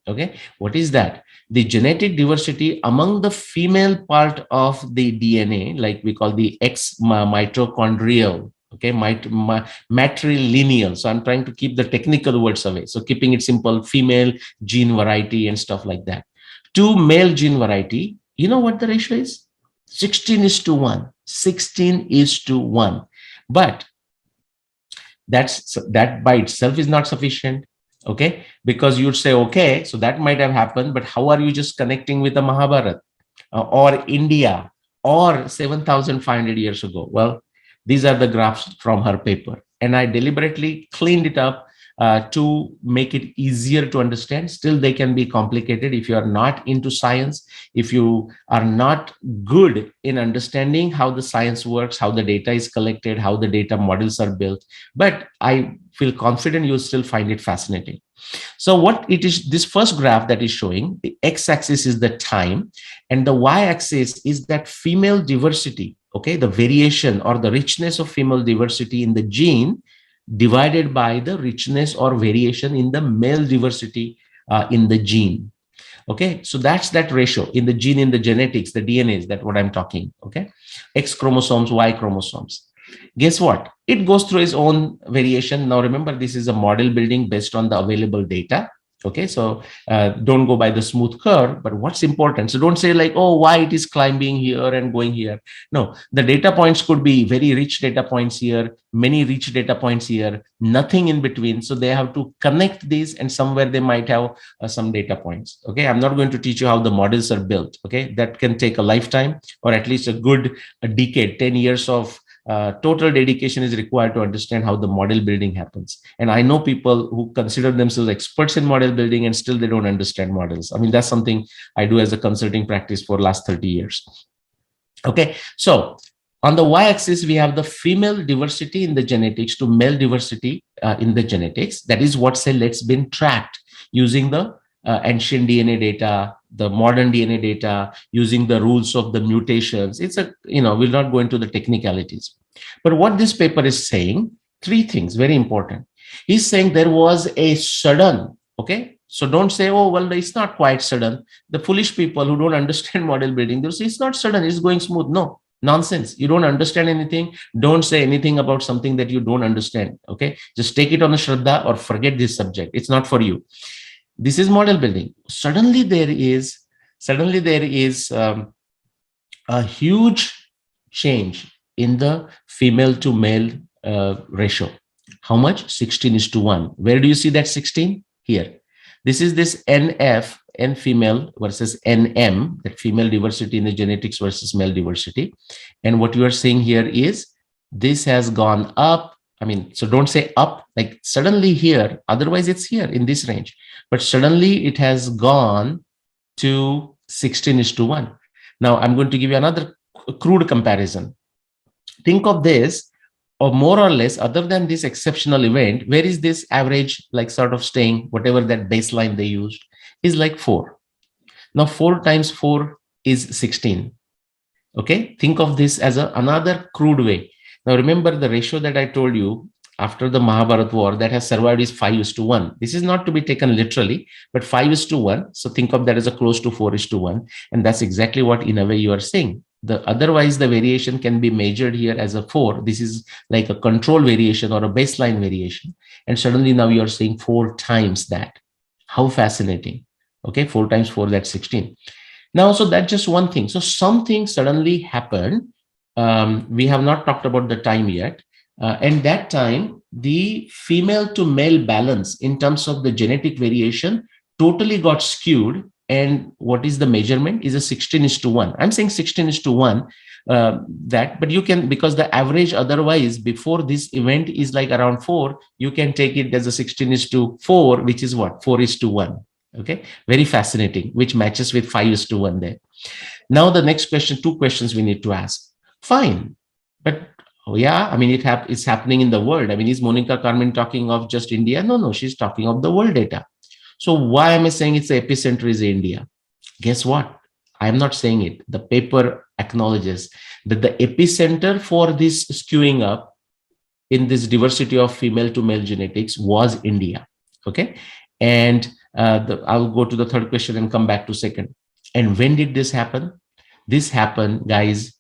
Okay, what is that? The genetic diversity among the female part of the DNA, like we call the X mitochondrial, okay, matrilineal. So I'm trying to keep the technical words away. So keeping it simple, female gene variety and stuff like that. To male gene variety, you know what the ratio is? 16 is to 1. 16 is to 1. But that by itself is not sufficient. Okay, because you'd say, okay, so that might have happened, but how are you just connecting with the Mahabharata or India or 7,500 years ago? Well, these are the graphs from her paper, and I deliberately cleaned it up to make it easier to understand. Still, they can be complicated if you are not into science, if you are not good in understanding how the science works, how the data is collected, how the data models are built. But I feel confident you'll still find it fascinating. So what it is, this first graph that is showing, the x-axis is the time and the y-axis is that female diversity, okay, the variation or the richness of female diversity in the gene divided by the richness or variation in the male diversity in the gene. Okay, so that's that ratio in the gene, in the genetics, the DNA is that what I'm talking. Okay, X chromosomes, Y chromosomes. Guess what? It goes through its own variation. Now, remember, this is a model building based on the available data. Okay, so don't go by the smooth curve, but what's important? So don't say like, oh, why it is climbing here and going here. No, the data points could be very rich data points here, many rich data points here, nothing in between. So they have to connect these, and somewhere they might have some data points. Okay, I'm not going to teach you how the models are built. Okay, that can take a lifetime or at least a decade, 10 years of total dedication is required to understand how the model building happens. And I know people who consider themselves experts in model building and still they don't understand models. I mean, that's something I do as a consulting practice for last 30 years. Okay, so on the y-axis, we have the female diversity in the genetics to male diversity in the genetics. That is what let's been tracked using the ancient DNA data, the modern DNA data, using the rules of the mutations. It's we'll not go into the technicalities. But what this paper is saying, three things, very important. He's saying there was a sudden, okay? So don't say, oh, well, it's not quite sudden. The foolish people who don't understand model building, they'll say, it's not sudden, it's going smooth. No, nonsense. You don't understand anything. Don't say anything about something that you don't understand, okay? Just take it on a shraddha or forget this subject. It's not for you. This is model building. Suddenly there is a huge change in the female to male ratio. How much? 16 is to 1. Where do you see that 16? Here. This is this NF, N female versus NM, that female diversity in the genetics versus male diversity. And what you are seeing here is this has gone up. I mean, so don't say up, like suddenly here, otherwise it's here in this range. But suddenly it has gone to 16 is to 1. Now I'm going to give you another crude comparison. Think of this, or more or less, other than this exceptional event, where is this average like sort of staying, whatever that baseline they used, is like 4. Now 4 times 4 is 16. Okay, think of this as another crude way. Now remember the ratio that I told you after the Mahabharata war that has survived is 5 is to 1. This is not to be taken literally, but 5 is to 1. So think of that as a close to 4 is to 1. And that's exactly what in a way you are saying. Otherwise, the variation can be measured here as a 4. This is like a control variation or a baseline variation. And suddenly now you are saying 4 times that. How fascinating. Okay, 4 times 4, that's 16. Now, so that's just one thing. So something suddenly happened. We have not talked about the time yet. And that time, the female to male balance in terms of the genetic variation totally got skewed. And what is the measurement is a 16 is to 1. I'm saying 16 is to 1, but you can, because the average otherwise before this event is like around 4, you can take it as a 16 is to 4, which is what? 4 is to 1. Okay, very fascinating, which matches with 5 is to 1 there. Now the next question, two questions we need to ask. Fine, but yeah, I mean, it's happening in the world. I mean, is Monica Carmen talking of just India? No, no, she's talking of the world data. So why am I saying it's the epicenter is India? Guess what? I'm not saying it. The paper acknowledges that the epicenter for this skewing up in this diversity of female to male genetics was India. Okay. And I'll go to the third question and come back to second. And when did this happen? This happened, guys,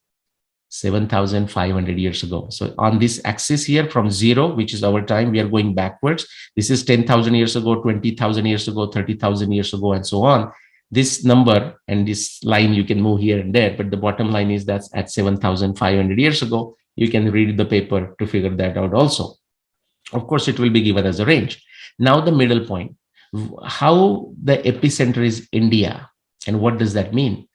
7,500 years ago. So on this axis here from zero, which is our time, we are going backwards. This is 10,000 years ago, 20,000 years ago, 30,000 years ago, and so on. This number and this line you can move here and there, but the bottom line is that's at 7,500 years ago. You can read the paper to figure that out also. Of course, it will be given as a range. Now the middle point, how the epicenter is India, and what does that mean?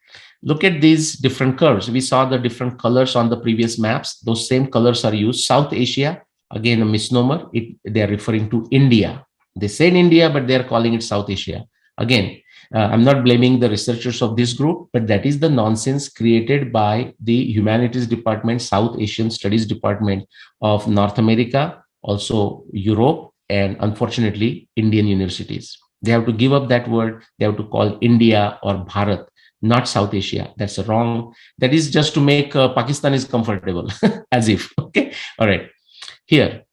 Look at these different curves. We saw the different colors on the previous maps. Those same colors are used. South Asia, again, a misnomer. They are referring to India. They say in India, but they are calling it South Asia. Again, I'm not blaming the researchers of this group, but that is the nonsense created by the Humanities Department, South Asian Studies Department of North America, also Europe, and unfortunately, Indian universities. They have to give up that word. They have to call India or Bharat, not South Asia. That's wrong. That is just to make Pakistan is comfortable, as if. Okay. All right. Here,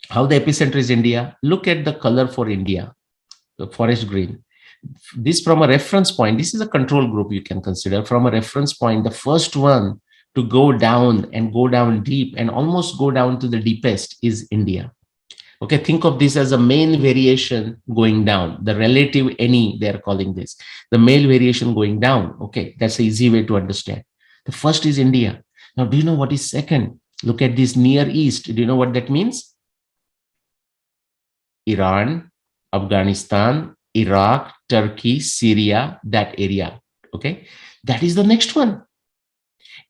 how the epicenter is India. Look at the color for India, the forest green. This from a reference point, this is a control group you can consider. From a reference point, the first one to go down and go down deep and almost go down to the deepest is India. Okay, think of this as a male variation going down, the relative any, they're calling this, the male variation going down. Okay, that's an easy way to understand. The first is India. Now, do you know what is second? Look at this Near East. Do you know what that means? Iran, Afghanistan, Iraq, Turkey, Syria, that area. Okay, that is the next one.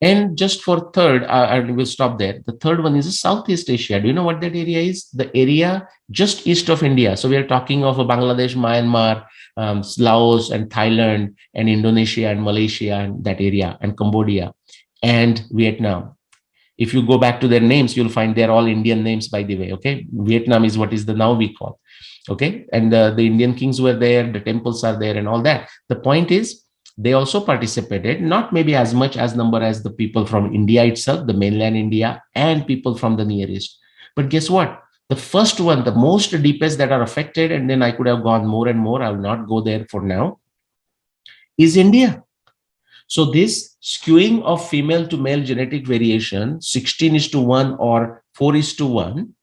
And just for third, I will stop there. The third one is Southeast Asia. Do you know what that area is? The area just east of India. So we are talking of Bangladesh, Myanmar, Laos, and Thailand, and Indonesia, and Malaysia, and that area, and Cambodia, and Vietnam. If you go back to their names, you'll find they're all Indian names, by the way. Okay, Vietnam is what is the now we call. Okay, and the Indian kings were there, the temples are there, and all that. The point is, they also participated, not maybe as much as number as the people from India itself, the mainland India, and people from the Near East. But guess what? The first one, the most deepest that are affected, and then I could have gone more and more, I will not go there for now, is India. So this skewing of female to male genetic variation, 16:1 or 4:1,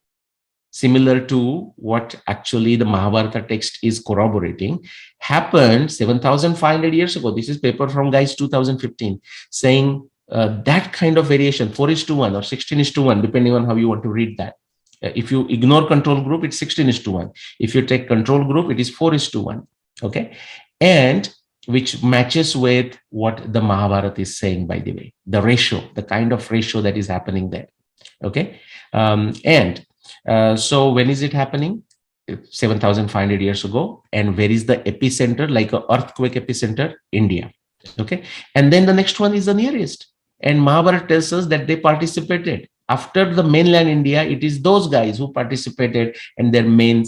similar to what actually the Mahabharata text is corroborating, happened 7,500 years ago. This is paper from guys 2015 saying that kind of variation, 4:1 or 16:1, depending on how you want to read that. If you ignore control group, it's 16:1. If you take control group, it is 4:1. Okay. And which matches with what the Mahabharata is saying, by the way, the ratio, the kind of ratio that is happening there. Okay. So when is it happening? 7,500 years ago. And where is the epicenter, like an earthquake epicenter? India. Okay. And then the next one is the Near East. And Mahabharata tells us that they participated. After the mainland India, it is those guys who participated and their main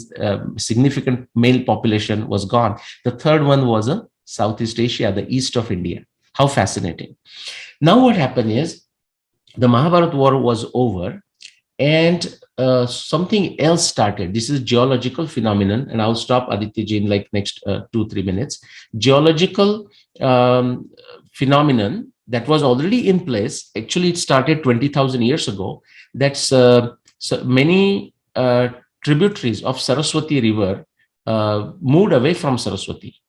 significant male population was gone. The third one was Southeast Asia, the east of India. How fascinating. Now what happened is the Mahabharata war was over and something else started. This is geological phenomenon, and I'll stop Aditya ji in like next 2-3 minutes. Geological phenomenon that was already in place. Actually, it started 20,000 years ago. That's so many tributaries of Saraswati River moved away from Saraswati.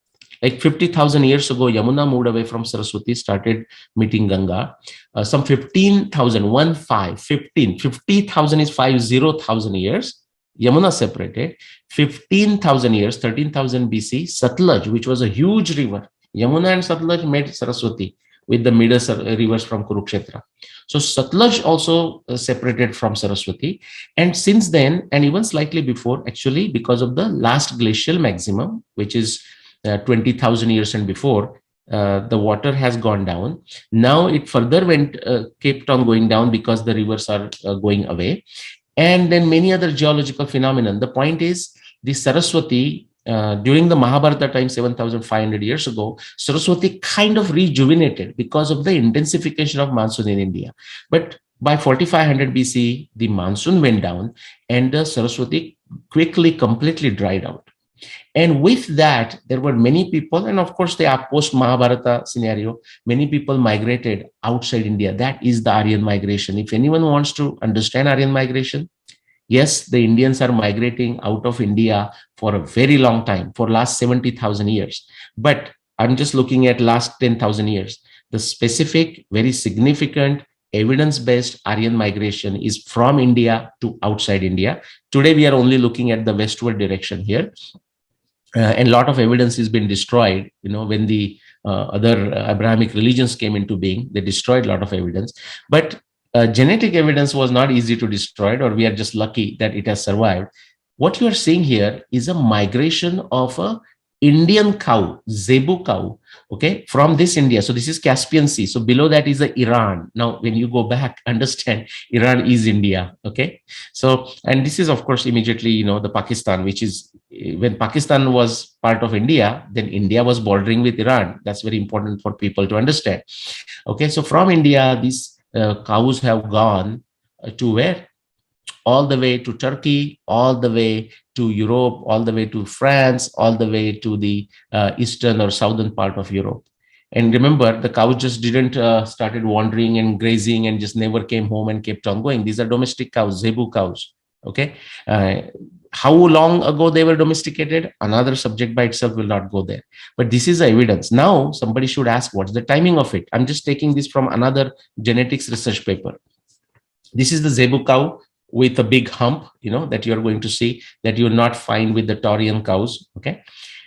Like 50,000 years ago, Yamuna moved away from Saraswati, started meeting Ganga. Some 15,000, 50,000 is 50,000 years. Yamuna separated. 15,000 years, 13,000 BC, Satology, which was a huge river. Yamuna and Satology met Saraswati with the middle rivers from Kurukshetra. So Satluj also separated from Saraswati. And since then, and even slightly before, actually, because of the last glacial maximum, which is 20,000 years and before, the water has gone down. Now it further kept on going down because the rivers are going away, and then many other geological phenomenon. The point is, the Saraswati, during the Mahabharata time, 7,500 years ago, Saraswati kind of rejuvenated because of the intensification of monsoon in India. But by 4500 BC, the monsoon went down and the Saraswati quickly, completely dried out. And with that, there were many people, and of course, the post Mahabharata scenario, many people migrated outside India. That is the Aryan migration. If anyone wants to understand Aryan migration, yes, the Indians are migrating out of India for a very long time, for last 70,000 years. But I'm just looking at last 10,000 years. The specific, very significant, evidence-based Aryan migration is from India to outside India. Today, we are only looking at the westward direction here. And a lot of evidence has been destroyed. When the other Abrahamic religions came into being, they destroyed a lot of evidence. But genetic evidence was not easy to destroy, or we are just lucky that it has survived. What you are seeing here is a migration of a Indian cow, zebu cow, okay, from this India. So this is Caspian Sea. So below that is the Iran. Now, when you go back, understand Iran is India, okay? So, and this is, of course, immediately, the Pakistan, which is, when Pakistan was part of India, then India was bordering with Iran. That's very important for people to understand. Okay, so from India, these cows have gone to where? All the way to Turkey, all the way to Europe, all the way to France, all the way to the eastern or southern part of Europe. And remember, the cows just didn't started wandering and grazing and just never came home and kept on going. These are domestic cows, zebu cows. Okay. How long ago they were domesticated? Another subject by itself, will not go there. But this is the evidence. Now, somebody should ask, what's the timing of it? I'm just taking this from another genetics research paper. This is the zebu cow with a big hump, that you're going to see, that you'll not find with the Taurian cows. Okay.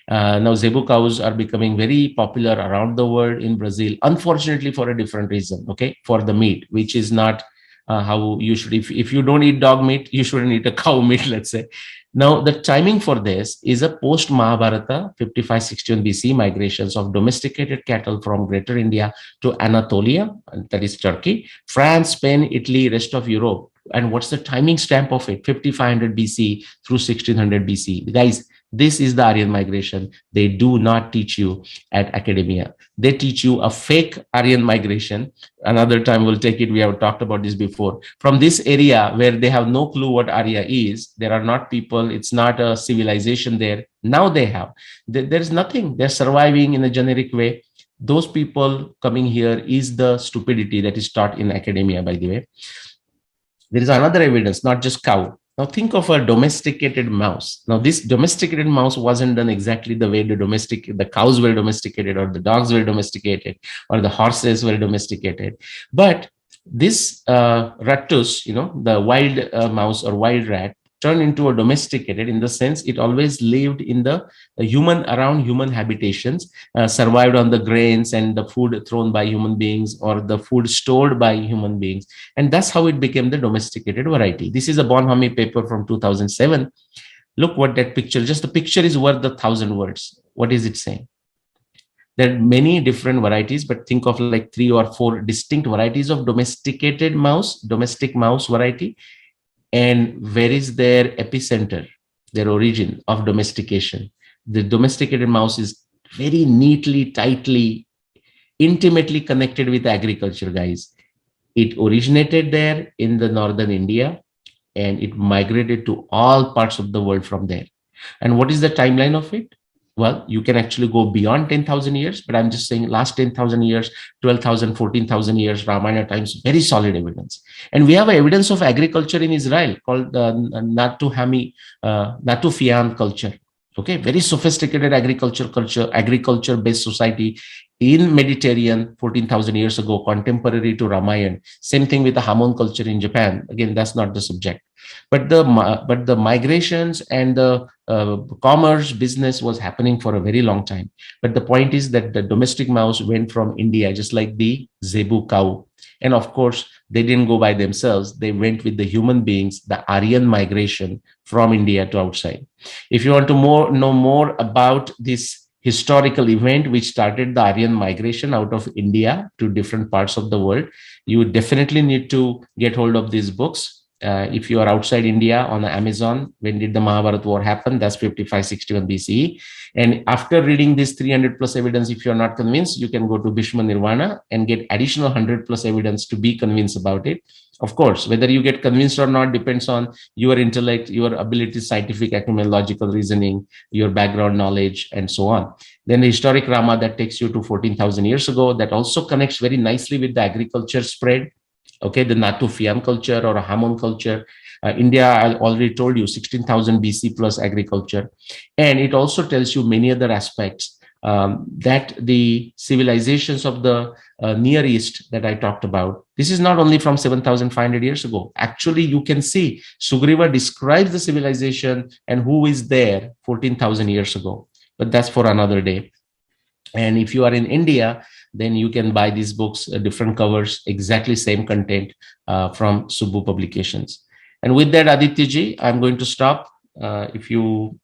Now, zebu cows are becoming very popular around the world, in Brazil, unfortunately for a different reason, okay, for the meat, which is not how you should, if you don't eat dog meat, you shouldn't eat a cow meat, let's say. Now, the timing for this is a post-Mahabharata, 5561 BC migrations of domesticated cattle from Greater India to Anatolia, that is Turkey, France, Spain, Italy, rest of Europe. And what's the timing stamp of it? 5500 BC through 1600 BC. Guys, this is the Aryan migration. They do not teach you at academia. They teach you a fake Aryan migration. Another time we'll take it. We have talked about this before. From this area where they have no clue what Arya is, there are not people, it's not a civilization there. Now they have. There's nothing. They're surviving in a generic way. Those people coming here is the stupidity that is taught in academia, by the way. There is another evidence, not just cow. Now think of a domesticated mouse. Now this domesticated mouse wasn't done exactly the way the cows were domesticated, or the dogs were domesticated, or the horses were domesticated. But this rattus, the wild mouse or wild rat, turned into a domesticated, in the sense it always lived in the around human habitations, survived on the grains and the food thrown by human beings, or the food stored by human beings. And that's how it became the domesticated variety. This is a Bonhomie paper from 2007. Look what that picture, just the picture is worth 1,000 words. What is it saying? There are many different varieties, but think of like 3 or 4 distinct varieties of domesticated mouse, domestic mouse variety. And where is their epicenter, their origin of domestication? The domesticated mouse is very neatly, tightly, intimately connected with agriculture, guys. It originated there in the northern India, and it migrated to all parts of the world from there. And what is the timeline of it? Well, you can actually go beyond 10,000 years, but I'm just saying last 10,000 years, 12,000, 14,000 years, Ramayana times, very solid evidence. And we have evidence of agriculture in Israel called Natufian culture. Okay, very sophisticated agriculture-based society in Mediterranean 14,000 years ago, contemporary to Ramayana. Same thing with the Hamon culture in Japan. Again, that's not the subject. But the migrations and the commerce business was happening for a very long time. But the point is that the domestic mouse went from India, just like the zebu cow. And of course, they didn't go by themselves. They went with the human beings, the Aryan migration from India to outside. If you want to know more about this historical event which started the Aryan migration out of India to different parts of the world. You definitely need to get hold of these books. If you are outside India on Amazon, when did the Mahabharata war happen? That's 5561 BCE. And after reading this 300 plus evidence, if you're not convinced, you can go to Bhishma Nirvana and get additional 100 plus evidence to be convinced about it. Of course, whether you get convinced or not depends on your intellect, your ability, scientific acumen, logical reasoning, your background knowledge, and so on. Then the historic Rama that takes you to 14,000 years ago, that also connects very nicely with the agriculture spread. Okay, the Natufian culture or a Hamon culture. India, I already told you, 16,000 BC plus agriculture. And it also tells you many other aspects that the civilizations of the Near East that I talked about, this is not only from 7,500 years ago. Actually, you can see Sugriva describes the civilization and who is there 14,000 years ago. But that's for another day. And if you are in India, then you can buy these books, different covers, exactly same content from Subbu Publications. And with that, Aditya I'm going to stop. If you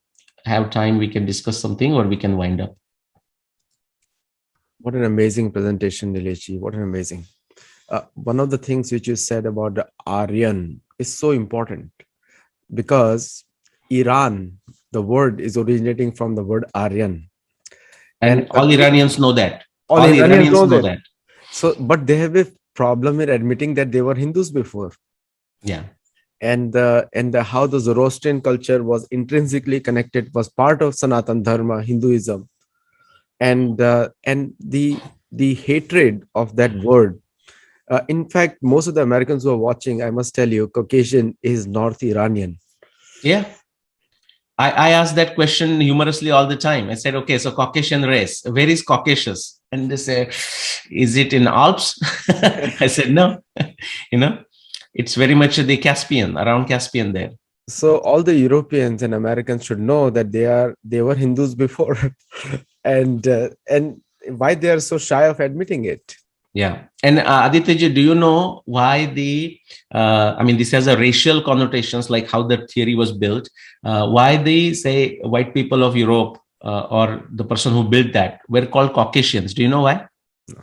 have time, we can discuss something or we can wind up. What an amazing presentation, Nilesh. What an amazing. One of the things which you said about the Aryan is so important because Iran, the word is originating from the word Aryan. And all Iranians know that. All Iranians know that. So, but they have a problem in admitting that they were Hindus before. Yeah. And how the Zoroastrian culture was intrinsically connected, was part of Sanatan Dharma, Hinduism. And the hatred of that word. In fact, most of the Americans who are watching, I must tell you, Caucasian is North Iranian. Yeah. I ask that question humorously all the time. I said, okay, so Caucasian race, where is Caucasus? And they say, is it in Alps? I said, no, it's very much the Caspian, around Caspian there. So all the Europeans and Americans should know that they were Hindus before, and why they are so shy of admitting it. Yeah. And Aditya, do you know why this has a racial connotations, like how the theory was built, why they say white people of Europe or the person who built that were called Caucasians? Do you know why? No.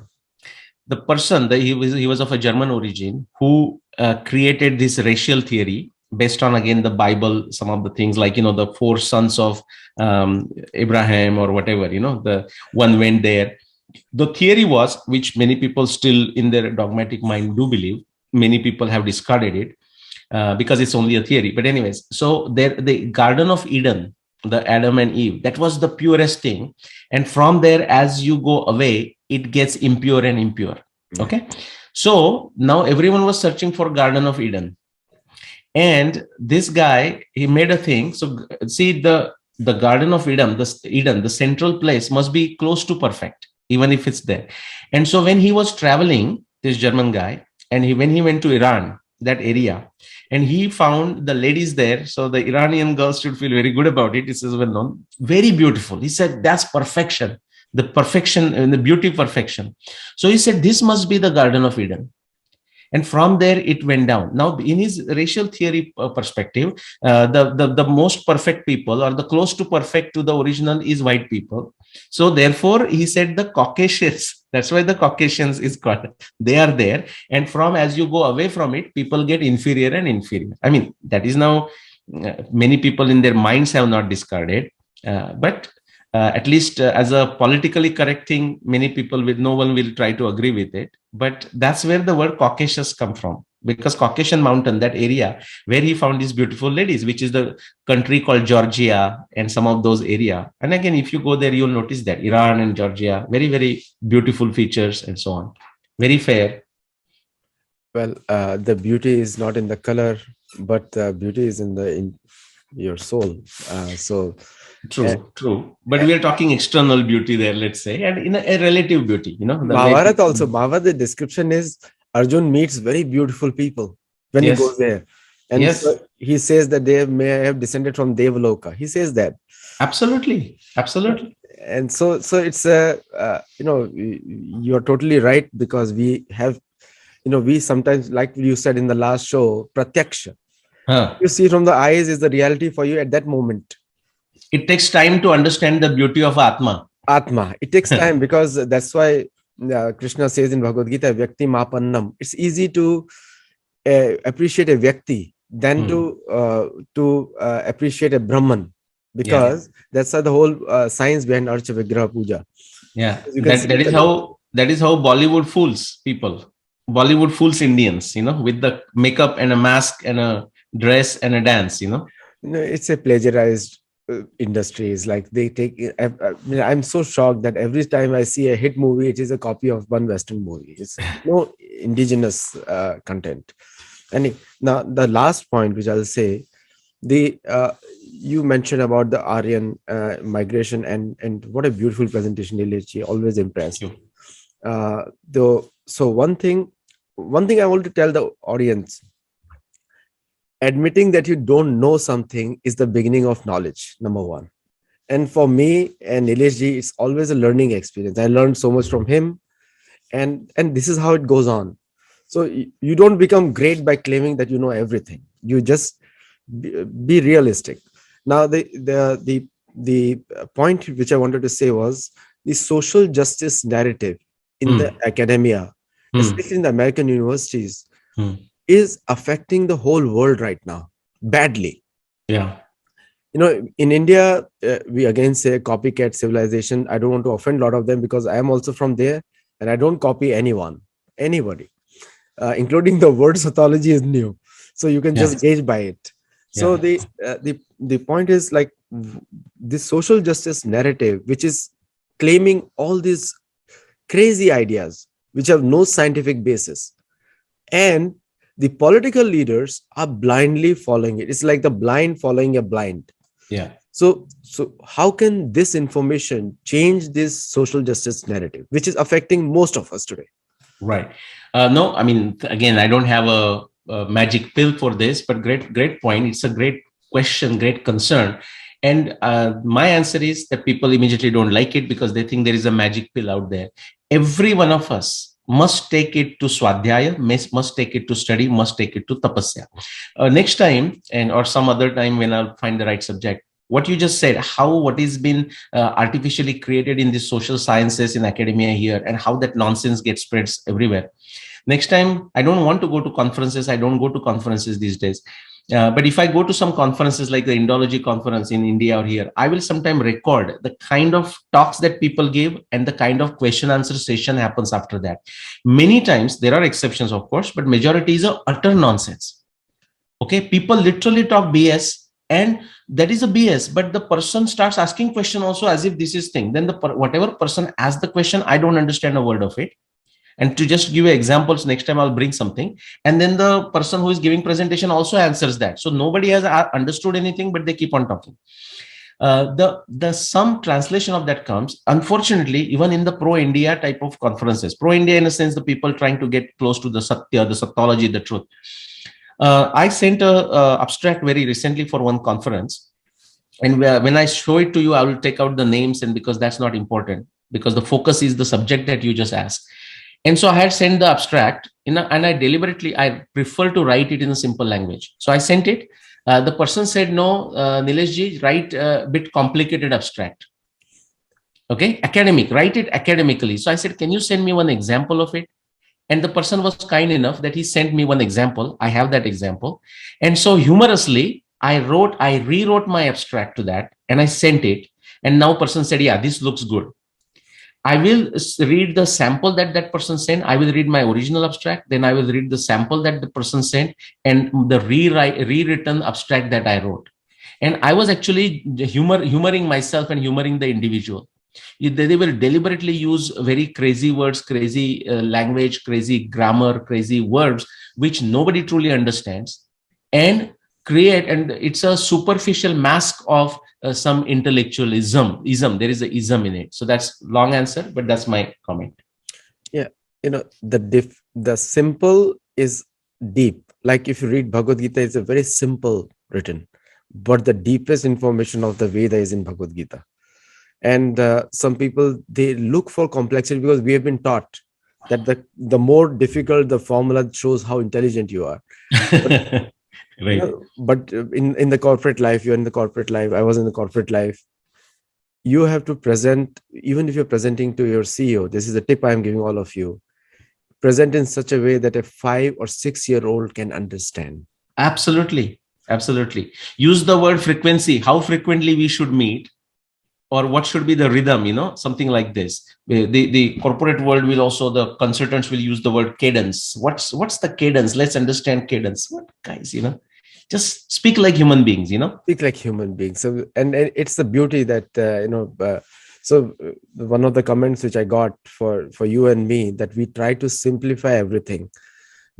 The person, he was of a German origin who created this racial theory based on, again, the Bible, some of the things like, the 4 sons of Abraham or whatever, the one went there. The theory was, which many people still in their dogmatic mind do believe, many people have discarded it because it's only a theory. But anyways, so the Garden of Eden, the Adam and Eve, that was the purest thing. And from there, as you go away, it gets impure and impure. Okay. So now everyone was searching for Garden of Eden. And this guy, he made a thing. So see, the Garden of Eden, the central place must be close to perfect, even if it's there. And so when he was traveling, this German guy, and when he went to Iran, that area, and he found the ladies there. So the Iranian girls should feel very good about it. This is well known, very beautiful. He said, that's perfection, the perfection and the beauty perfection. So he said, this must be the Garden of Eden. And from there, it went down. Now, in his racial theory perspective, the most perfect people, or the close to perfect to the original, is white people. So therefore, he said the Caucasians, that's why the Caucasians is called, they are there. And as you go away from it, people get inferior and inferior. I mean, that is now, many people in their minds have not discarded, but at least as a politically correct thing, many people no one will try to agree with it. But that's where the word Caucasus come from, because Caucasian mountain, that area where he found these beautiful ladies, which is the country called Georgia and some of those area. And again, if you go there, you'll notice that Iran and Georgia, very, very beautiful features and so on. Very fair. Well, the beauty is not in the color, but the beauty is in your soul. True. But we are talking external beauty there, let's say, and in a relative beauty, Mahabharata also. Mahabharata, the description is Arjun meets very beautiful people when he goes there. And so he says that they may have descended from Devaloka. He says that. Absolutely. And so it's, you're totally right, because we have, we sometimes, like you said in the last show, pratyaksha. You see from the eyes is the reality for you at that moment. It takes time to understand the beauty of Atma. Atma. It takes time, because that's why Krishna says in Bhagavad Gita, Vyakti Mapannam. It's easy to appreciate a Vyakti than Hmm. to appreciate a Brahman, Yeah, because that's the whole science behind Archa Vigraha Puja. yeah. You can That see that is the how Bollywood fools people. Bollywood fools Indians, with the makeup and a mask and a dress and a dance. no, it's a plagiarized industries. Like they take I'm so shocked that every time I see a hit movie, it is a copy of one Western movie. It's no indigenous content. And now the last point which I'll say, the you mentioned about the Aryan migration, and what a beautiful presentation, Nilesh. Always Thank impressed. you. Though, so one thing I want to tell the audience: admitting that you don't know something is the beginning of knowledge. Number one. And for me and Nilesh ji, it's always a learning experience. I learned so much from him, and this is how it goes on. So you don't become great by claiming that you know everything. You just be realistic. Now the point which I wanted to say was the social justice narrative in the Hmm. academia, Hmm. especially in the American universities, Hmm. is affecting the whole world right now badly. Yeah. In India, we again say copycat civilization. I don't want to offend a lot of them, because I am also from there, and I don't copy anybody, including the word Satology is new, so you can Yeah. just gauge by it. So Yeah. the point is, like, this social justice narrative, which is claiming all these crazy ideas which have no scientific basis, and the political leaders are blindly following it. It's like the blind following a blind. Yeah. So how can this information change this social justice narrative, which is affecting most of us today? Right. No, I mean, again, I don't have a magic pill for this, but great point. It's a great question, great concern. And my answer is that people immediately don't like it because they think there is a magic pill out there. Every one of us must take it to Swadhyaya, must take it to study, must take it to Tapasya. Next time, and or some other time when I'll find the right subject, what you just said, how what is been artificially created in the social sciences in academia here, and how that nonsense gets spreads everywhere. Next time, I don't want to go to conferences. I don't go to conferences these days. But if I go to some conferences like the Indology conference in India or here, I will sometime record the kind of talks that people give and the kind of question answer session happens after that. Many times, there are exceptions, of course, but majority is a utter nonsense. Okay, people literally talk BS, and that is a BS, but the person starts asking question also as if this is thing. Then whatever person asks the question, I don't understand a word of it. And to just give you examples, next time I'll bring something, and then the person who is giving presentation also answers that. So nobody has understood anything, but they keep on talking. The some translation of that comes, unfortunately, even in the pro India type of conferences. Pro India, in a sense, the people trying to get close to the Satya, the Sattology, the truth. I sent a abstract very recently for one conference, and when I show it to you, I will take out the names, and because that's not important, because the focus is the subject that you just asked. And so I had sent the abstract, and I deliberately I prefer to write it in a simple language. So I sent it. The person said, "No, Nilesh ji, write a bit complicated abstract. Okay, academic, write it academically." So I said, "Can you send me one example of it?" And the person was kind enough that he sent me one example. I have that example. And so humorously, I rewrote my abstract to that and I sent it. And now person said, yeah, this looks good. I will read the sample that that person sent. I will read my original abstract. Then I will read the sample that the person sent and the rewritten abstract that I wrote. And I was actually humoring myself and humoring the individual. They will deliberately use very crazy words, crazy language, crazy grammar, crazy words, which nobody truly understands, and create. And it's a superficial mask of some intellectualism. There is a ism in it. So that's long answer, but that's my comment. Yeah, the simple is deep. Like if you read Bhagavad Gita, it's a very simple written, but the deepest information of the Veda is in Bhagavad Gita. And some people, they look for complexity because we have been taught that the more difficult the formula shows how intelligent you are. But Right. but in the corporate life, you're in the corporate life. I was in the corporate life. you have to present, even if you're presenting to your CEO, this is a tip I'm giving all of you, present in such a way that a 5 or 6 year old can understand. Absolutely. Absolutely. Use the word frequency, how frequently we should meet, or what should be the rhythm, something like this. The corporate world will also, the consultants will use the word cadence. What's the cadence? Let's understand cadence. What, guys, just speak like human beings. Speak like human beings. So, and it's the beauty that so one of the comments which I got for you and me, that we try to simplify everything.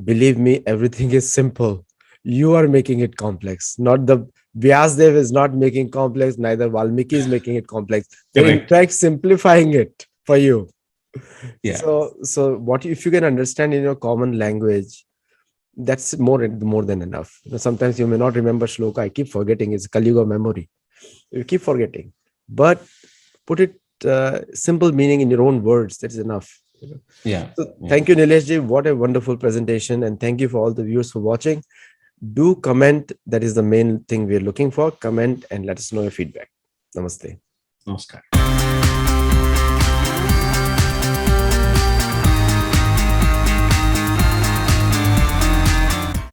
Believe me, everything is simple. You are making it complex. Not the Vyasdev is not making complex. Neither Valmiki is making it complex. They're in Correct. fact simplifying it for you. Yeah. So what if you can understand in your common language, that's more than enough. Sometimes you may not remember shloka. I keep forgetting. It's Kali Yuga memory. You keep forgetting, but put it simple meaning in your own words. That's enough. Yeah. So Yeah. thank you, Nilesh ji. What a wonderful presentation, and thank you for all the viewers for watching. Do comment. That is the main thing we're looking for. Comment and let us know your feedback. Namaste. Namaskar.